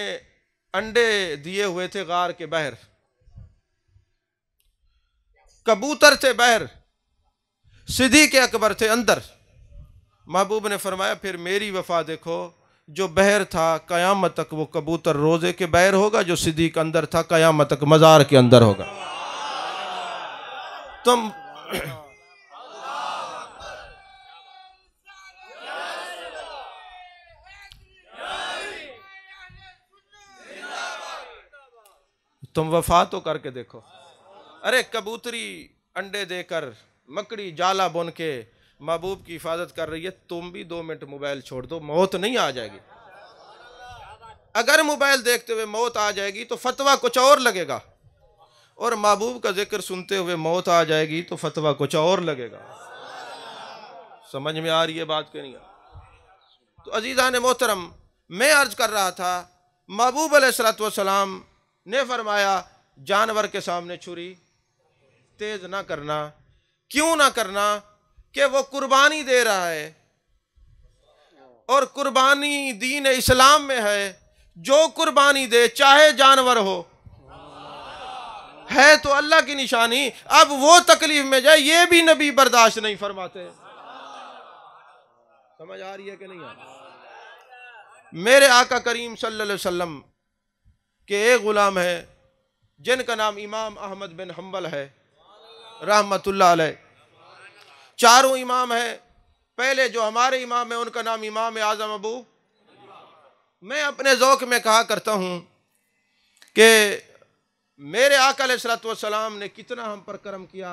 अंडे दिए हुए थे गार के बाहर, कबूतर थे बाहर, सिद्दीक़ अकबर थे अंदर। महबूब ने फरमाया फिर मेरी वफा देखो, जो बाहर था कयामत तक वो कबूतर रोजे के बाहर होगा, जो सिद्दीक़ अंदर था कयामत तक मज़ार के अंदर होगा। तुम तुम वफा तो करके देखो। अरे कबूतरी अंडे देकर, मकड़ी जाला बुन के महबूब की हिफाजत कर रही है, तुम भी 2 मिनट मोबाइल छोड़ दो, मौत नहीं आ जाएगी। अगर मोबाइल देखते हुए मौत आ जाएगी तो फतवा कुछ और लगेगा, और महबूब का जिक्र सुनते हुए मौत आ जाएगी तो फतवा कुछ और लगेगा। समझ में आ रही है बात कि नहीं? तो अजीज़ान मोहतरम, मैं अर्ज कर रहा था, महबूब अलैहिस्सलातु वस्सलाम ने फरमाया जानवर के सामने छुरी तेज ना करना। क्यों ना करना? कि वो कुर्बानी दे रहा है और कुर्बानी दीन इस्लाम में है। जो कुर्बानी दे चाहे जानवर हो, है तो अल्लाह की निशानी। अब वो तकलीफ में जाए, ये भी नबी बर्दाश्त नहीं फरमाते। समझ आ रही है कि नहीं आ रही? मेरे आका करीम सल्लल्लाहु अलैहि वसल्लम के एक गुलाम है जिनका नाम इमाम अहमद बिन हम्बल है रहमतुल्लाह अलैह। चारों इमाम है। पहले जो हमारे इमाम है उनका नाम इमाम आज़म अबू। मैं अपने ज़ौक़ में कहा करता हूँ कि मेरे आका अलैहिस्सलातु वस्सलाम ने कितना हम पर करम किया।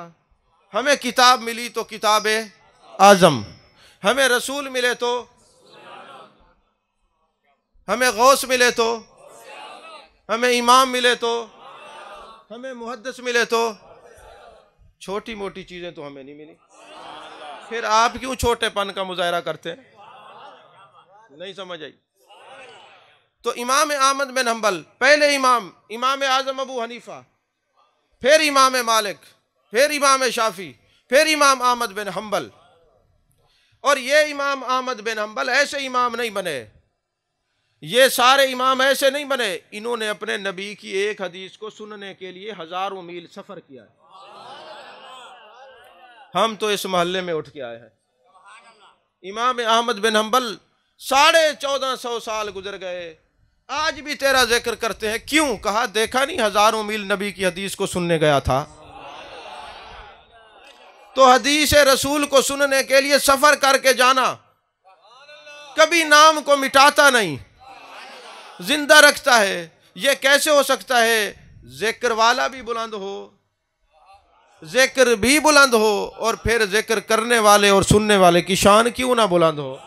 हमें किताब मिली तो किताब आज़म, हमें रसूल मिले तो, हमें गौस मिले तो, हमें इमाम मिले तो, हमें मुहद्दिस मिले तो, छोटी मोटी चीज़ें तो हमें नहीं मिली। फिर आप क्यों छोटेपन का मुजाहरा करते हैं? नहीं समझ आई। तो इमाम अहमद बिन हम्बल, पहले इमाम आज़म अबू हनीफा, फिर इमाम मालिक, फिर इमाम शाफी, फिर इमाम अहमद बिन हम्बल। और ये इमाम अहमद बिन हम्बल ऐसे इमाम नहीं बने, ये सारे इमाम ऐसे नहीं बने। इन्होंने अपने नबी की एक हदीस को सुनने के लिए हजारों मील सफर किया है। हम तो इस मोहल्ले में उठ के आए हैं। इमाम अहमद बिन हम्बल 1450 साल गुजर गए, आज भी तेरा जिक्र करते हैं। क्यों? कहा देखा नहीं हजारों मील नबी की हदीस को सुनने गया था। तो हदीस रसूल को सुनने के लिए सफर करके जाना कभी नाम को मिटाता नहीं, जिंदा रखता है। ये कैसे हो सकता है? जिक्र वाला भी बुलंद हो, जिक्र भी बुलंद हो, और फिर जिक्र करने वाले और सुनने वाले की शान क्यों ना बुलंद हो।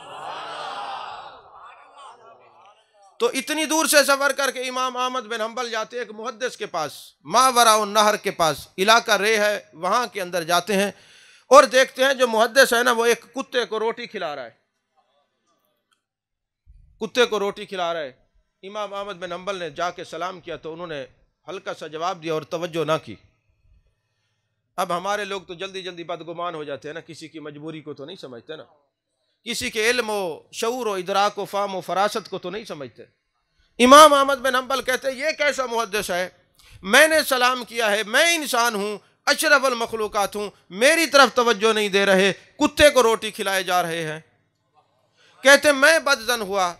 तो इतनी दूर से सफर करके इमाम अहमद बिन हम्बल जाते हैं एक मुहद्दिस के पास, मावरा नहर के पास, इलाका रे है, वहां के अंदर जाते हैं और देखते हैं जो मुहद्दिस है ना, वो एक कुत्ते को रोटी खिला रहा है। कुत्ते को रोटी खिला रहा है। इमाम अहमद बिन हम्बल ने जाके सलाम किया तो उन्होंने हल्का सा जवाब दिया और तवज्जो ना की। अब हमारे लोग तो जल्दी जल्दी बदगुमान हो जाते हैं ना, किसी की मजबूरी को तो नहीं समझते ना, किसी के इल्म व शऊर व इदराक व फाम व फरासत को तो नहीं समझते। इमाम अहमद बिन हम्बल कहते ये कैसा मुहद्दिस है, मैंने सलाम किया है, मैं इंसान हूँ, अशरफुल मखलूकात हूँ, मेरी तरफ तवज्जो नहीं दे रहे, कुत्ते को रोटी खिलाए जा रहे हैं। कहते मैं बदजन हुआ,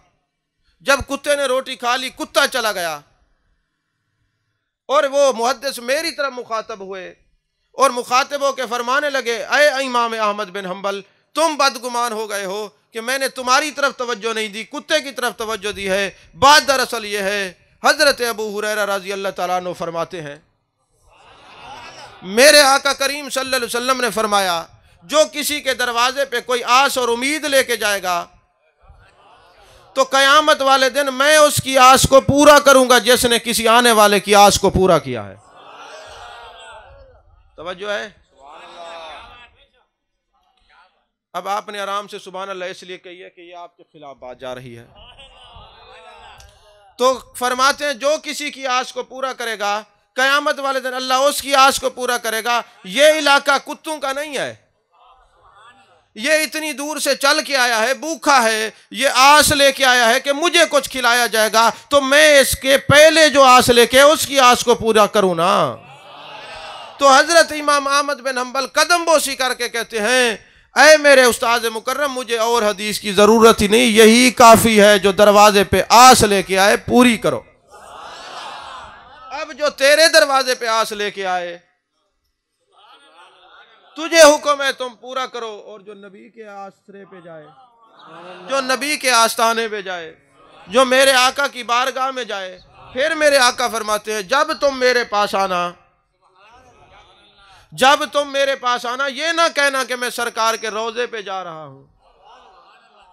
जब कुत्ते ने रोटी खा ली कुत्ता चला गया और वो मुहद्दिस मेरी तरफ मुखातब हुए और मुखातबों के फरमाने लगे, अय इमाम अहमद बिन हम्बल, तुम बदगुमान हो गए हो कि मैंने तुम्हारी तरफ तवज्जो नहीं दी, कुत्ते की तरफ तवज्जो दी है। बात दरअसल ये है, हजरत अबू हुरैरा रज़ी अल्लाह तआला अन्हु फरमाते हैं, मेरे आका करीम सल्लल्लाहु अलैहि वसल्लम ने फरमाया, जो किसी के दरवाजे पे कोई आस और उम्मीद लेके जाएगा तो क़यामत वाले दिन मैं उसकी आस को पूरा करूंगा जिसने किसी आने वाले की आस को पूरा किया है। तवज्जो है। अब आपने आराम से सुभान अल्लाह इसलिए कही है कि ये आपके खिलाफ बात जा रही है। तो फरमाते हैं जो किसी की आस को पूरा करेगा क़यामत वाले दिन अल्लाह उसकी आस को पूरा करेगा। ये इलाका कुत्तों का नहीं है, ये इतनी दूर से चल के आया है, भूखा है, ये आस लेके आया है कि मुझे कुछ खिलाया जाएगा, तो मैं इसके पहले जो आस लेके उसकी आस को पूरा करूं ना। तो हजरत इमाम अहमद बिन हंबल कदम बोसी करके कहते हैं, ऐ मेरे उस्ताद मुकर्रम, मुझे और हदीस की जरूरत ही नहीं, यही काफी है, जो दरवाजे पे आस लेके आए पूरी करो। अब जो तेरे दरवाजे पे आस लेके आए तुझे हुक्म है तुम पूरा करो, और जो नबी के आसरे पे जाए, जो नबी के आस्थाने पे जाए, जो मेरे आका की बारगाह में जाए, फिर मेरे आका फरमाते हैं जब तुम मेरे पास आना, जब तुम मेरे पास आना, ये ना कहना कि मैं सरकार के रोजे पे जा रहा हूं।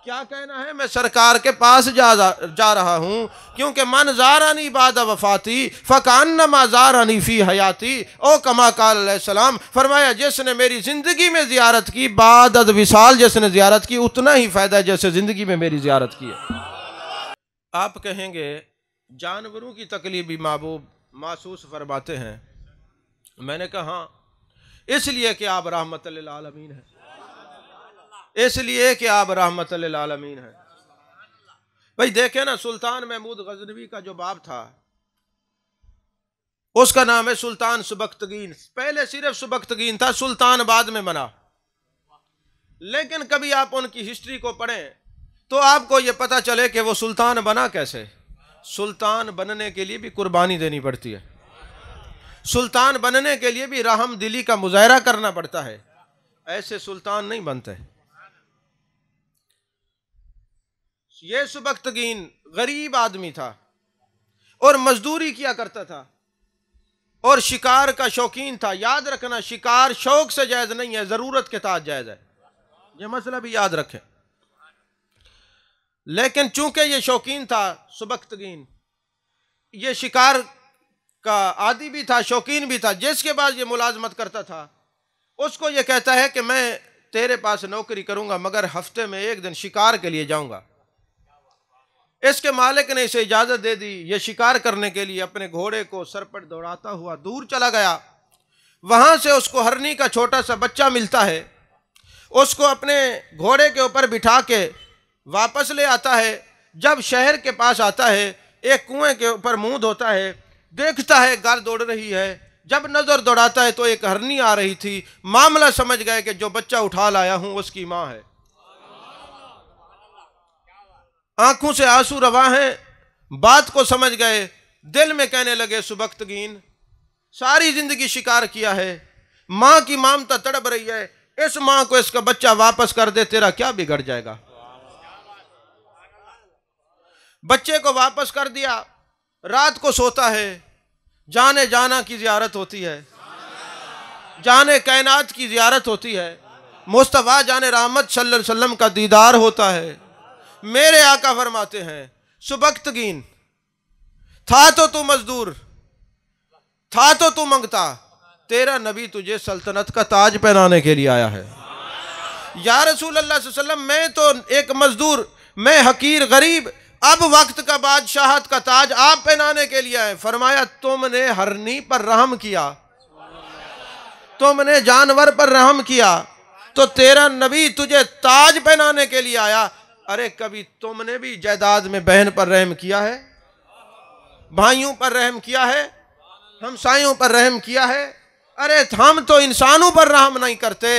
क्या कहना है? मैं सरकार के पास जा रहा हूं, क्योंकि मन ज़ारानी बाद वफाती फ़कान्नमा ज़ारानी फ़ी हयाती, ओ कमा क़ाल अलैहिस्सलाम, फरमाया जिसने मेरी ज़िंदगी में ज़ियारत की, बाद विसाल जिसने ज़ियारत की उतना ही फ़ायदा है जैसे ज़िंदगी में मेरी ज़ियारत की है। आप कहेंगे जानवरों की तकलीफ भी महबूब महसूस फरमाते हैं। मैंने कहा हाँ, इसलिए कि आप रहमत लिल आलमीन हैं, इसलिए कि आप रहमत लिल आलमीन हैं। भाई देखे ना, सुल्तान महमूद गजनवी का जो बाप था उसका नाम है सुल्तान सुबक्तगीन। पहले सिर्फ सुबक्तगीन था, सुल्तान बाद में बना। लेकिन कभी आप उनकी हिस्ट्री को पढ़ें तो आपको यह पता चले कि वो सुल्तान बना कैसे। सुल्तान बनने के लिए भी कुर्बानी देनी पड़ती है, सुल्तान बनने के लिए भी रहम दिली का मुजाहरा करना पड़ता है, ऐसे सुल्तान नहीं बनते। ये सुबक्तगीन गरीब आदमी था और मजदूरी किया करता था और शिकार का शौकीन था। याद रखना, शिकार शौक से जायज नहीं है, जरूरत के तहत जायज है, यह मसला भी याद रखें। लेकिन चूंकि ये शौकीन था सुबक्तगीन, ये शिकार का आदी भी था, शौकीन भी था, जिसके बाद ये मुलाजमत करता था उसको ये कहता है कि मैं तेरे पास नौकरी करूंगा मगर हफ्ते में एक दिन शिकार के लिए जाऊंगा। इसके मालिक ने इसे इजाज़त दे दी। ये शिकार करने के लिए अपने घोड़े को सर पर दौड़ाता हुआ दूर चला गया। वहाँ से उसको हरनी का छोटा सा बच्चा मिलता है, उसको अपने घोड़े के ऊपर बिठा के वापस ले आता है। जब शहर के पास आता है, एक कुएं के ऊपर मुंह धोता है, देखता है गाय दौड़ रही है। जब नज़र दौड़ाता है तो एक हरनी आ रही थी। मामला समझ गए कि जो बच्चा उठा लाया हूँ उसकी माँ है। आंखों से आंसू रवा हैं, बात को समझ गए, दिल में कहने लगे सुबक्तगीन सारी जिंदगी शिकार किया है, माँ की ममता तड़प रही है, इस माँ को इसका बच्चा वापस कर दे, तेरा क्या बिगड़ जाएगा। बच्चे को वापस कर दिया। रात को सोता है, जाने जाना की जियारत होती है, जाने कायनात की जियारत होती है, मुस्तफा जाने रहमत सल्लल्लाहु अलैहि वसल्लम का दीदार होता है। मेरे आका फरमाते हैं सुबक्तगीन था तो तू मजदूर, था तो तू मंगता, तेरा नबी तुझे सल्तनत का ताज पहनाने के लिए आया है। या रसूल अल्लाह सल्लल्लाहु अलैहि वसल्लम, मैं तो एक मजदूर, मैं हकीर गरीब, अब वक्त का बादशाहत का ताज आप पहनाने के लिए आए। फरमाया तुमने हरनी पर रहम किया, तुमने जानवर पर रहम किया, तो तेरा नबी तुझे ताज पहनाने के लिए आया। अरे कभी तुमने भी जायदाद में बहन पर रहम किया है, भाइयों पर रहम किया है, हमसायों पर रहम किया है? अरे हम तो इंसानों पर रहम नहीं करते।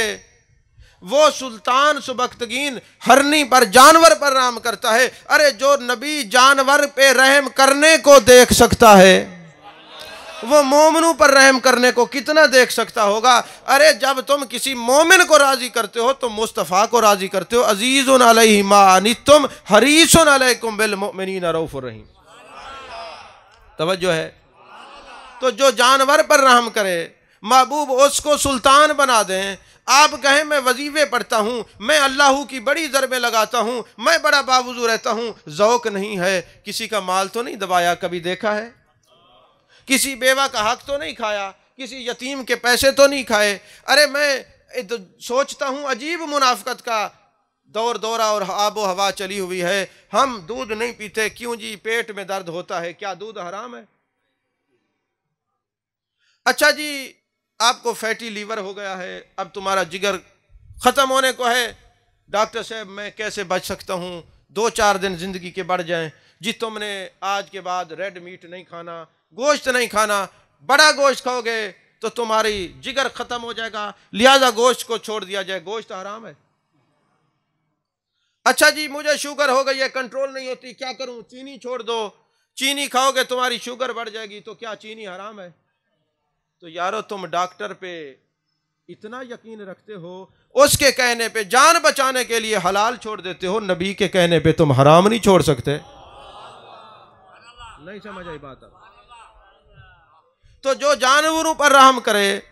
वो सुल्तान सुबक्तगीन हरनी पर, जानवर पर रहम करता है। अरे जो नबी जानवर पे रहम करने को देख सकता है, वो मोमिनों पर रहम करने को कितना देख सकता होगा। अरे जब तुम किसी मोमिन को राजी करते हो तो मुस्तफ़ा को राजी करते हो। अजीज़ुन अलैहि मा अनित्तुम हरीसुन अलैकुम बिल मुमिनीना रऊफुर रहीम। तवज्जो है। तो जो जानवर पर रहम करे, महबूब उसको सुल्तान बना दें। आप कहें मैं वजीफे पढ़ता हूँ, मैं अल्लाह की बड़ी ज़रबें लगाता हूँ, मैं बड़ा बावजू रहता हूँ, ज़ौक़ नहीं है। किसी का माल तो नहीं दबाया, कभी देखा है? किसी बेवा का हक तो नहीं खाया, किसी यतीम के पैसे तो नहीं खाए। अरे मैं तो सोचता हूँ अजीब मुनाफकत का दौर दौरा और आबो हवा चली हुई है। हम दूध नहीं पीते, क्यों जी? पेट में दर्द होता है। क्या दूध हराम है? अच्छा जी, आपको फैटी लीवर हो गया है, अब तुम्हारा जिगर ख़त्म होने को है। डॉक्टर साहब मैं कैसे बच सकता हूँ? 2-4 दिन ज़िंदगी के बढ़ जाएं। जी तुमने आज के बाद रेड मीट नहीं खाना, गोश्त नहीं खाना, बड़ा गोश्त खाओगे तो तुम्हारी जिगर ख़त्म हो जाएगा, लिहाजा गोश्त को छोड़ दिया जाए। गोश्त हराम है। अच्छा जी, मुझे शुगर हो गई है, कंट्रोल नहीं होती, क्या करूँ? चीनी छोड़ दो। चीनी खाओगे तुम्हारी शुगर बढ़ जाएगी, तो क्या चीनी हराम है? तो यारो तुम डॉक्टर पे इतना यकीन रखते हो, उसके कहने पे जान बचाने के लिए हलाल छोड़ देते हो, नबी के कहने पे तुम हराम नहीं छोड़ सकते। नहीं समझ आई बात? तो जो जानवरों पर रहम करे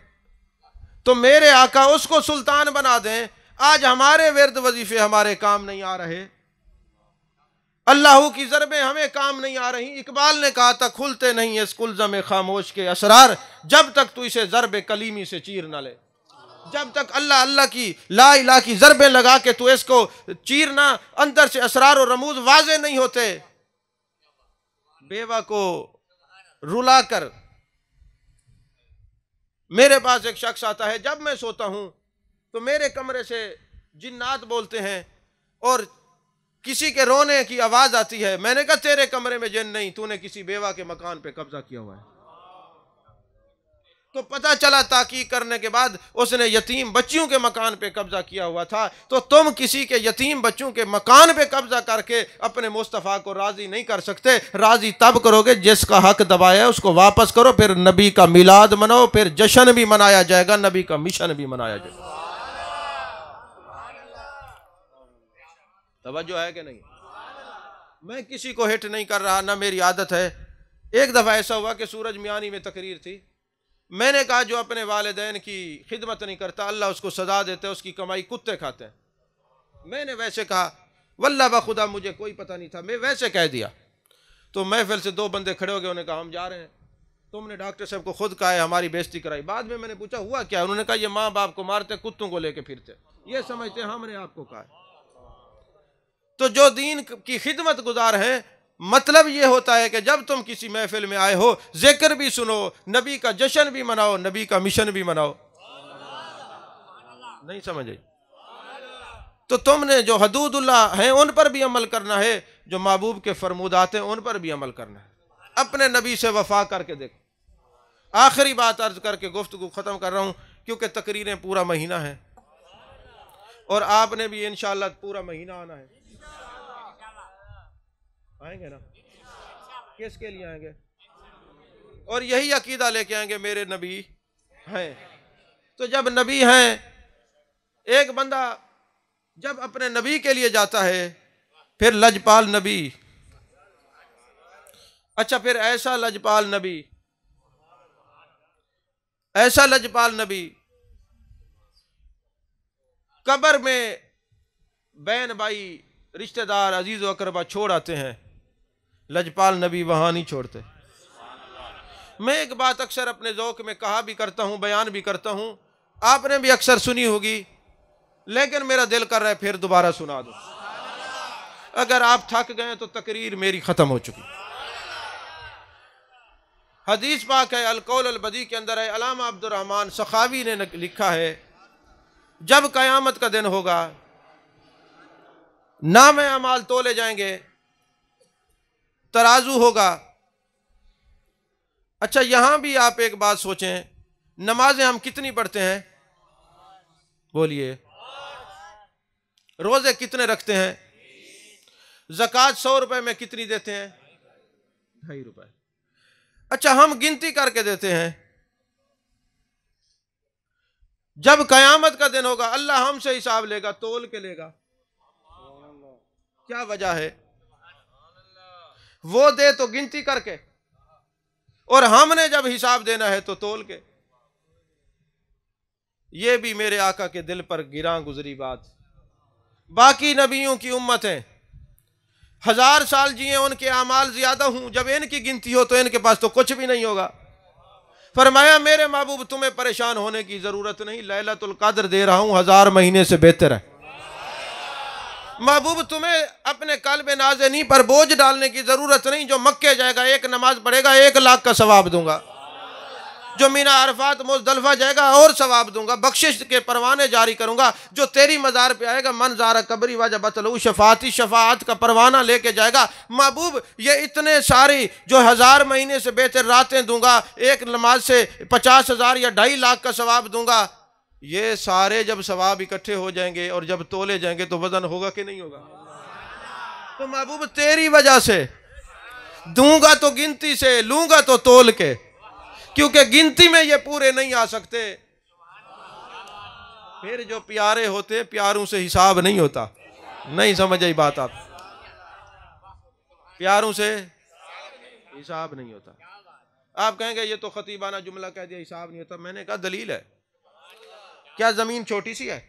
तो मेरे आका उसको सुल्तान बना दें। आज हमारे विर्द वजीफे हमारे काम नहीं आ रहे, अल्लाह की ज़रबें हमें काम नहीं आ रही। इकबाल ने कहा था खुलते नहीं इस कुलज़म खामोश के असरार, जब तक तू इसे ज़रबे कलीमी से चीर ना ले। जब तक अल्लाह अल्लाह की ला इलाहा की ज़रबें लगा के तू इसको चीरना, अंदर से असरार और रमूज वाजे नहीं होते। बेवा को रुला कर मेरे पास एक शख्स आता है, जब मैं सोता हूं तो मेरे कमरे से जिन्नात बोलते हैं और किसी के रोने की आवाज आती है। मैंने कहा तेरे कमरे में जिन नहीं, तूने किसी बेवा के मकान पे कब्जा किया हुआ है। तो पता चला ताकीद करने के बाद उसने यतीम बच्चियों के मकान पे कब्जा किया हुआ था। तो तुम किसी के यतीम बच्चों के मकान पे कब्जा करके अपने मुस्तफ़ा को राजी नहीं कर सकते। राजी तब करोगे जिसका हक दबाया उसको वापस करो, फिर नबी का मिलाद मनाओ, फिर जश्न भी मनाया जाएगा, नबी का मिशन भी मनाया जाएगा। तवज्जो है कि नहीं? मैं किसी को हिट नहीं कर रहा, ना मेरी आदत है। एक दफ़ा ऐसा हुआ कि सूरज मियानी में तकरीर थी। मैंने कहा जो अपने वालिदैन की खिदमत नहीं करता अल्लाह उसको सजा देते, उसकी कमाई कुत्ते खाते हैं। मैंने वैसे कहा, वल्लाह बखुदा मुझे कोई पता नहीं था, मैं वैसे कह दिया। तो महफिल से 2 बंदे खड़े हो गए, उन्होंने कहा हम जा रहे हैं, तुमने डॉक्टर साहब को खुद कहा है, हमारी बेइज्जती कराई। बाद में मैंने पूछा हुआ क्या? उन्होंने कहा ये माँ बाप को मारते, कुत्तों को लेके फिरते, ये समझते हमने आपको कहा है। तो जो दीन की खिदमत गुजार हैं, मतलब ये होता है कि जब तुम किसी महफिल में आए हो, जिक्र भी सुनो, नबी का जश्न भी मनाओ, नबी का मिशन भी मनाओ। नहीं समझे? तो तुमने जो हदूदुल्लाह हैं उन पर भी अमल करना है, जो महबूब के फरमूदात हैं उन पर भी अमल करना है। अपने नबी से वफा करके देखो। आखिरी बात अर्ज करके गुफ्तगू खत्म कर रहा हूं, क्योंकि तकरीरें पूरा महीना है और आपने भी इंशाअल्लाह पूरा महीना आना है। आएंगे ना? किसके लिए आएंगे? और यही अकीदा लेके आएंगे मेरे नबी हैं। तो जब नबी हैं, एक बंदा जब अपने नबी के लिए जाता है, फिर लजपाल नबी, अच्छा फिर ऐसा लजपाल नबी, ऐसा लजपाल नबी कब्र में बहन भाई रिश्तेदार अजीज व अकरबा छोड़ आते हैं, लजपाल नबी वहां नहीं छोड़ते। मैं एक बात अक्सर अपने ज़ौक़ में कहा भी करता हूं, बयान भी करता हूं, आपने भी अक्सर सुनी होगी, लेकिन मेरा दिल कर रहा है फिर दोबारा सुना दो। अगर आप थक गए तो तकरीर मेरी खत्म हो चुकी। हदीस पाक है, अल-कौल अल-बदी के अंदर है, अल्लामा अब्दुर्रहमान सखावी ने लिखा है, जब क़यामत का दिन होगा, नामे अमाल तोले जाएंगे, तराजू होगा। अच्छा यहां भी आप एक बात सोचें, नमाजें हम कितनी पढ़ते हैं? बोलिए। रोजे कितने रखते हैं? ज़कात 100 रुपए में कितनी देते हैं? 2.5 रुपए। अच्छा हम गिनती करके देते हैं। जब कयामत का दिन होगा अल्लाह हमसे हिसाब लेगा, तोल के लेगा। क्या वजह है? वो दे तो गिनती करके, और हमने जब हिसाब देना है तो तोल के। ये भी मेरे आका के दिल पर गिरा गुजरी बात। बाकी नबियों की उम्मतें 1000 साल जिए, उनके अमाल ज्यादा हूं, जब इनकी गिनती हो तो इनके पास तो कुछ भी नहीं होगा। फरमाया मेरे महबूब तुम्हें परेशान होने की जरूरत नहीं, लैलतुल कद्र दे रहा हूं, 1000 महीने से बेहतर है। महबूब तुम्हें अपने कल्ब नाज़िनीन पर बोझ डालने की जरूरत नहीं, जो मक्के जाएगा 1 नमाज पढ़ेगा 1 लाख का सवाब दूंगा, जो मीना अरफात मुज़दलिफा जाएगा और सवाब दूंगा, बख्शिश के परवाने जारी करूंगा, जो तेरी मज़ार पे आएगा मन ज़ारा कब्री वजबत लहू शफाती, शफाअत का परवाना लेके जाएगा। महबूब ये इतने सारी जो 1000 महीने से बेहतर रातें दूंगा, 1 नमाज से 50,000 या 2.5 लाख का सवाब दूंगा, ये सारे जब सवाब इकट्ठे हो जाएंगे और जब तोले जाएंगे तो वजन होगा कि नहीं होगा? तो महबूब तेरी वजह से दूंगा तो गिनती से, लूंगा तो तोल के, क्योंकि गिनती में ये पूरे नहीं आ सकते। फिर जो प्यारे होते प्यारों से हिसाब नहीं होता। नहीं समझ आई बात? आप प्यारों से हिसाब नहीं होता। आप कहेंगे ये तो खतीबाना जुमला कह दिया, हिसाब नहीं होता। मैंने कहा दलील है। क्या जमीन छोटी सी है?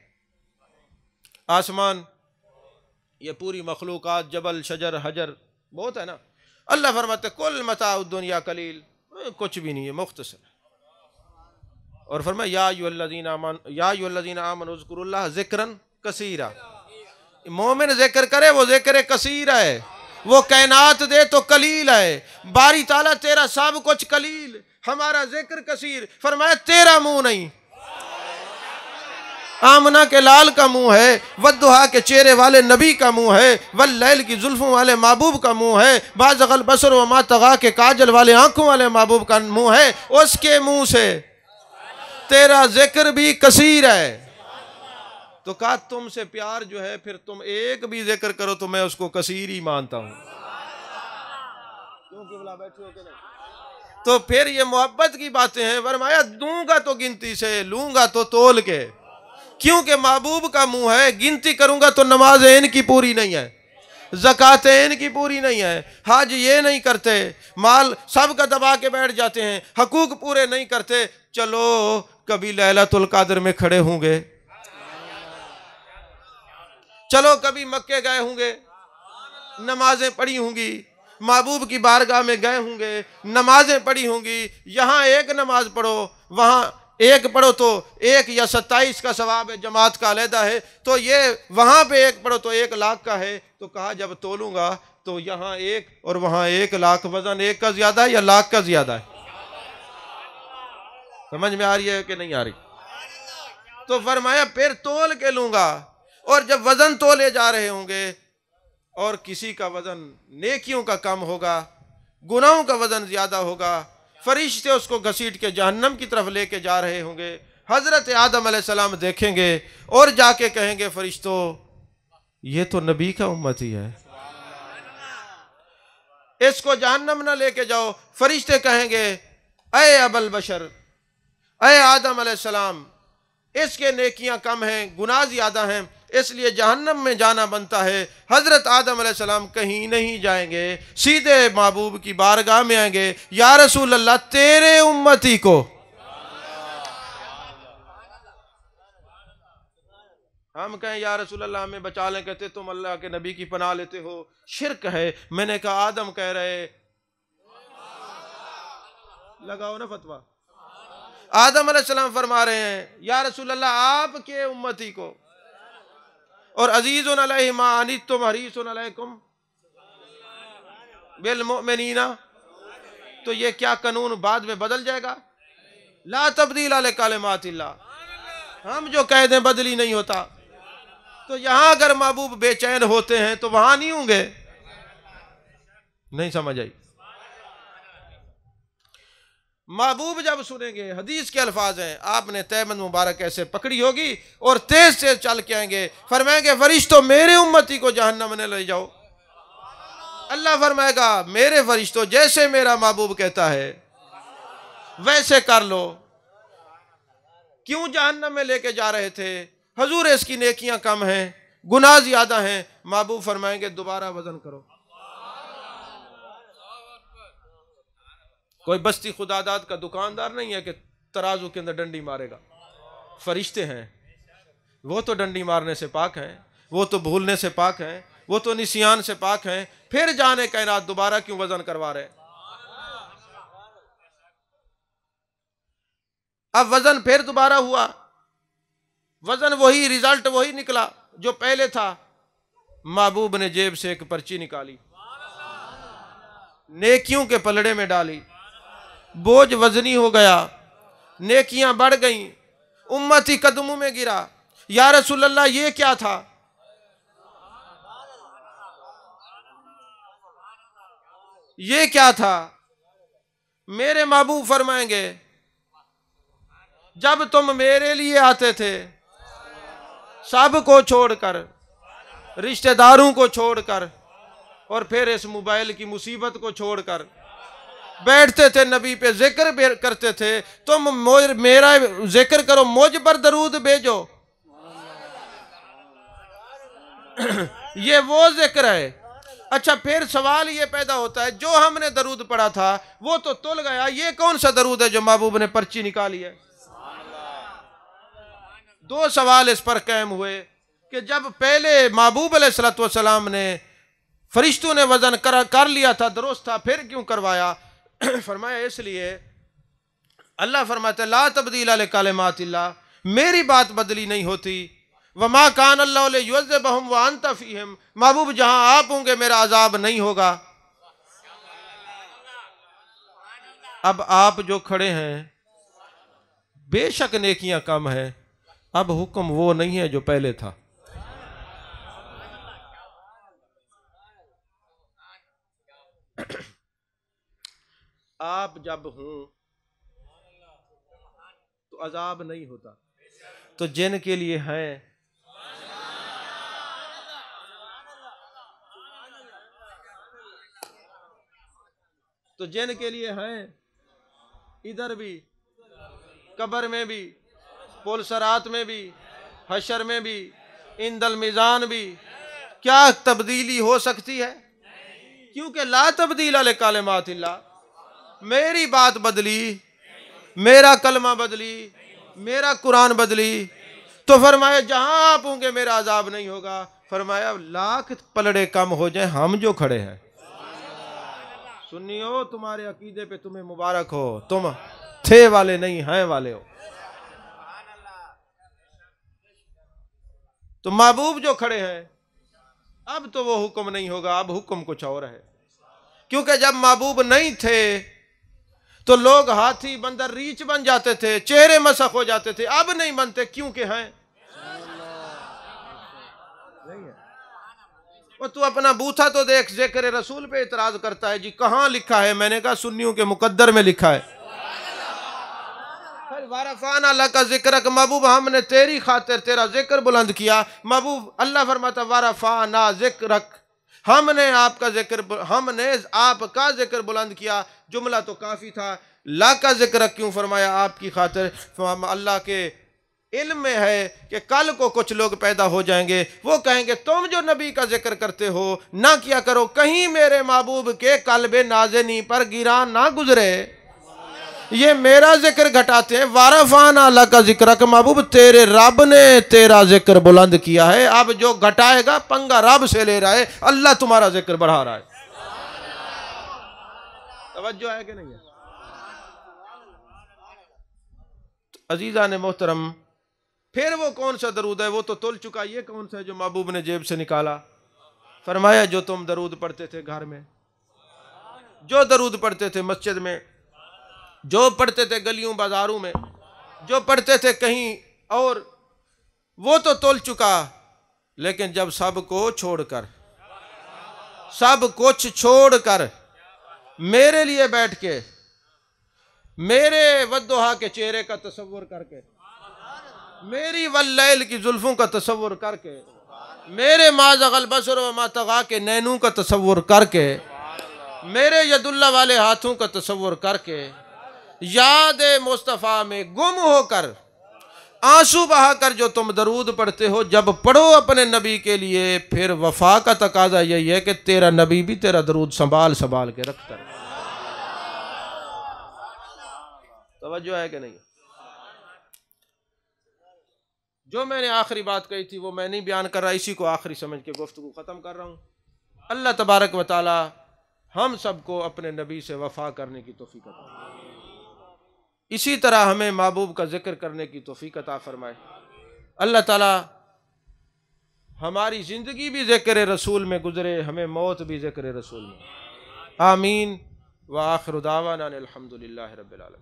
आसमान, ये पूरी मखलूकात, जबल शजर हजर बहुत है ना। अल्लाह फरमाते कुल मताउ दुनिया कलील, कुछ भी नहीं है, मुख्तसर। और फरमाया या अय्युहल्लज़ीना आमनू उज़्कुरुल्लाह ज़िक्रन कसीरा। मोमिन जिक्र करे वो जिक्र कसीर है, वो कायनात दे तो कलील है। बारी ताला तेरा सब कुछ कलील, हमारा जिक्र कसीर। फरमाया तेरा मुंह नहीं, आमना के लाल का मुंह है, वद्दुहा के चेहरे वाले नबी का मुंह है, वल्लैल की जुल्फों वाले महबूब का मुंह है, बाज़गल बसर व मा तगा के काजल वाले आंखों वाले महबूब का मुंह है। उसके मुंह से तेरा जिक्र भी कसीर है। तो कहा तुमसे प्यार जो है, फिर तुम एक भी जिक्र करो तो मैं उसको कसीर ही मानता हूं। क्यों बुला बैठे हो के नहीं? तो फिर ये मोहब्बत की बातें हैं। फरमाया दूंगा तो गिनती से, लूंगा तो तोल के, क्योंकि महबूब का मुंह है। गिनती करूंगा तो नमाजें इनकी पूरी नहीं है, ज़कातें इनकी पूरी नहीं है, हज ये नहीं करते, माल सब का दबा के बैठ जाते हैं, हकूक पूरे नहीं करते। चलो कभी लैलतुल कद्र में खड़े होंगे, चलो कभी मक्के गए होंगे, नमाजें पढ़ी होंगी, महबूब की बारगाह में गए होंगे, नमाजें पढ़ी होंगी। यहाँ 1 नमाज पढ़ो, वहाँ 1 पढ़ो तो 1 या 27 का सवाब है, जमात का अलहदा है। तो ये वहाँ पे 1 पढ़ो तो 1 लाख का है। तो कहा जब तोलूंगा तो यहाँ 1 और वहाँ 1 लाख, वजन 1 का ज्यादा है या लाख का ज्यादा है? समझ में आ रही है कि नहीं आ रही? तो फरमाया फिर तोल के लूंगा। और जब वजन तोले जा रहे होंगे और किसी का वजन नेकियों का कम होगा, गुनाहों का वजन ज्यादा होगा, फरिश्ते उसको घसीट के जहन्नम की तरफ लेके जा रहे होंगे। हजरत आदम अलैहिस्सलाम देखेंगे और जाके कहेंगे फरिश्तों ये तो नबी का उम्मत ही है, इसको जहन्नम ना लेके जाओ। फरिश्ते कहेंगे अय अबल बशर, अय आदम अलैहिस्सलाम, इसके नेकियां कम हैं, गुनाह ज्यादा हैं, इसलिए जहन्नम में जाना बनता है। हजरत आदम अलैहिस्सलाम कहीं नहीं जाएंगे, सीधे महबूब की बारगाह में आएंगे। या रसूल अल्लाह तेरे उम्मती को, हम कहें या रसूल अल्लाह हमें बचा लें, कहते तुम अल्लाह के नबी की पनाह लेते हो, शिरक है। मैंने कहा आदम कह रहे, लगाओ ना फतवा। आदम अलैहिस्सलाम फरमा रहे हैं या रसूल अल्लाह आपके उम्मती को, और अजीजुन अलैहि मा अनित्तुम हरीसुन अलैकुम बिल मुमिनीना। तो ये क्या कानून बाद में बदल जाएगा? ला तब्दील ले कलिमातिल्लाह, हम जो कह दें बदली नहीं होता। तो यहां अगर महबूब बेचैन होते हैं तो वहां नहीं होंगे। नहीं समझ आई? महबूब जब सुनेंगे, हदीस के अल्फाज हैं, आपने तैमन मुबारक ऐसे पकड़ी होगी और तेज से चल के आएंगे, फरमाएंगे फरिश्तों मेरे उम्मती को जहन्नम में ले जाओ। अल्लाह फरमाएगा मेरे फरिश्तों जैसे मेरा महबूब कहता है वैसे कर लो। क्यों जहन्नम में लेके जा रहे थे? हजूर इसकी नेकियां कम हैं, गुनाह ज्यादा हैं। महबूब फरमाएंगे दोबारा वजन करो। कोई बस्ती खुदादाद का दुकानदार नहीं है कि तराजू के अंदर डंडी मारेगा। फरिश्ते हैं, वो तो डंडी मारने से पाक हैं, वो तो भूलने से पाक हैं, वो तो निसियान से पाक हैं, फिर जाने कायनात दोबारा क्यों वजन करवा रहे? अब वजन फिर दोबारा हुआ, वजन वही, रिजल्ट वही निकला जो पहले था। महबूब ने जेब से एक पर्ची निकाली, नेकियों के पलड़े में डाली, बोझ वजनी हो गया, नेकियां बढ़ गईं, उम्मती कदमों में गिरा। या रसूल अल्लाह ये क्या था? ये क्या था? मेरे महबूब फरमाएंगे, जब तुम मेरे लिए आते थे, सब को छोड़कर, रिश्तेदारों को छोड़कर, और फिर इस मोबाइल की मुसीबत को छोड़कर बैठते थे, नबी पे जिक्र करते थे, तुम मेरा जिक्र करो, मुझ पर दरूद भेजो। ये वो जिक्र है। अच्छा, फिर सवाल ये पैदा होता है, जो हमने दरूद पढ़ा था वो तो तुल गया, ये कौन सा दरूद है जो महबूब ने पर्ची निकाली है? दो सवाल इस पर कायम हुए कि जब पहले महबूब अलैहिस्सलाम ने, फरिश्तों ने वजन कर लिया था, दुरुस्त था, फिर क्यों करवाया? फरमाया इसलिए, अल्लाह फरमाता ला तब्दीला लिकलिमातिल्लाह, मेरी बात बदली नहीं होती। वमा कान अल्लाहु लियुअज़्ज़िबहुम व अंत फीहिम, महबूब जहां आप होंगे मेरा अजाब नहीं होगा। अब आप जो खड़े हैं, बेशक नेकियां कम है, अब हुक्म वो नहीं है जो पहले था। आप जब हों तो अजाब नहीं होता, तो जिनके लिए है, तो जिनके लिए हैं, इधर भी, कब्र में भी, पुलसरात में भी, हशर में भी, इंदल मीज़ान भी, क्या तब्दीली हो सकती है? क्योंकि ला तब्दीला लिकलिमातिल्लाह, मेरी बात बदली, मेरा कलमा बदली, मेरा कुरान बदली, तो फरमाया जहां आप होंगे मेरा अजाब नहीं होगा। फरमाया लाख पलड़े कम हो जाए, हम जो खड़े हैं, सुन्नियो तुम्हारे अकीदे पे तुम्हें मुबारक हो, तुम थे वाले नहीं हैं वाले हो। तो महबूब जो खड़े हैं, अब तो वो हुक्म नहीं होगा, अब हुक्म कुछ और है। क्योंकि जब महबूब नहीं थे तो लोग हाथी बंदर रीछ बन जाते थे, चेहरे मसक हो जाते थे, अब नहीं बनते क्योंकि हैं नहीं है। और तू अपना बूथा तो देख, ज़िक्र रसूल पे इतराज करता है जी, कहां लिखा है? मैंने कहा सुन्नियों के मुकद्दर में लिखा है। वारफाना लका ज़िक्रक, महबूब हमने तेरी खातिर तेरा जिक्र बुलंद किया। महबूब अल्लाह फरमाता वारफाना ज़िक्रक, हमने आपका जिक्र बुलंद किया। जुमला तो काफी था, ला का जिक्र क्यों फरमाया? आपकी खातिर। अल्लाह के इल्म में है कि कल को कुछ लोग पैदा हो जाएंगे, वो कहेंगे तुम जो नबी का जिक्र करते हो ना किया करो, कहीं मेरे महबूब के कल्बे नाज़िनी पर गिरा ना गुजरे, ये मेरा जिक्र घटाते हैं। वारफाना अल्लाह का जिक्र का, महबूब तेरे रब ने तेरा जिक्र बुलंद किया है, अब जो घटाएगा पंगा रब से ले रहा है, अल्लाह तुम्हारा जिक्र बढ़ा रहा है। तवज्जो है कि नहीं है? अजीजा ने मोहतरम, फिर वो कौन सा दरूद है? वो तो तुल चुका, ये कौन सा है जो महबूब ने जेब से निकाला? फरमाया जो तुम दरूद पढ़ते थे घर में, जो दरूद पढ़ते थे मस्जिद में, जो पढ़ते थे गलियों बाजारों में, जो पढ़ते थे कहीं और, वो तो तुल चुका। लेकिन जब सबको छोड़कर, सब कुछ छोड़कर मेरे लिए बैठ के, मेरे वद्दुहा के चेहरे का तसव्वुर करके, मेरी वल्लैल की जुल्फों का तसव्वुर करके, मेरे माज़गल बसर व मा तग़ा के नैनों का तसव्वुर करके, मेरे यदुल्ला वाले हाथों का तसव्वुर करके, याद मुस्तफ़ा में गुम होकर, आंसू बहाकर जो तुम दरूद पढ़ते हो, जब पढ़ो अपने नबी के लिए, फिर वफा का तकाजा यही है कि तेरा नबी भी तेरा दरूद संभाल संभाल के रखता है। तवज्जो है कि नहीं? जो मैंने आखिरी बात कही थी वो मैं नहीं बयान कर रहा, इसी को आखिरी समझ के गुफ्तगू ख़त्म कर रहा हूँ। अल्लाह तबारक व तआला हम सबको अपने नबी से वफ़ा करने की तौफ़ीक़ अता फरमाए। इसी तरह हमें महबूब का ज़िक्र करने की तौफ़ीक़ अता फरमाए। अल्लाह ताला हमारी ज़िंदगी भी ज़िक्र रसूल में गुज़रे, हमें मौत भी ज़िक्र रसूल में। आमीन व आखिर दावाना अनिल हम्दुलिल्लाहि रब्बिल आलमीन।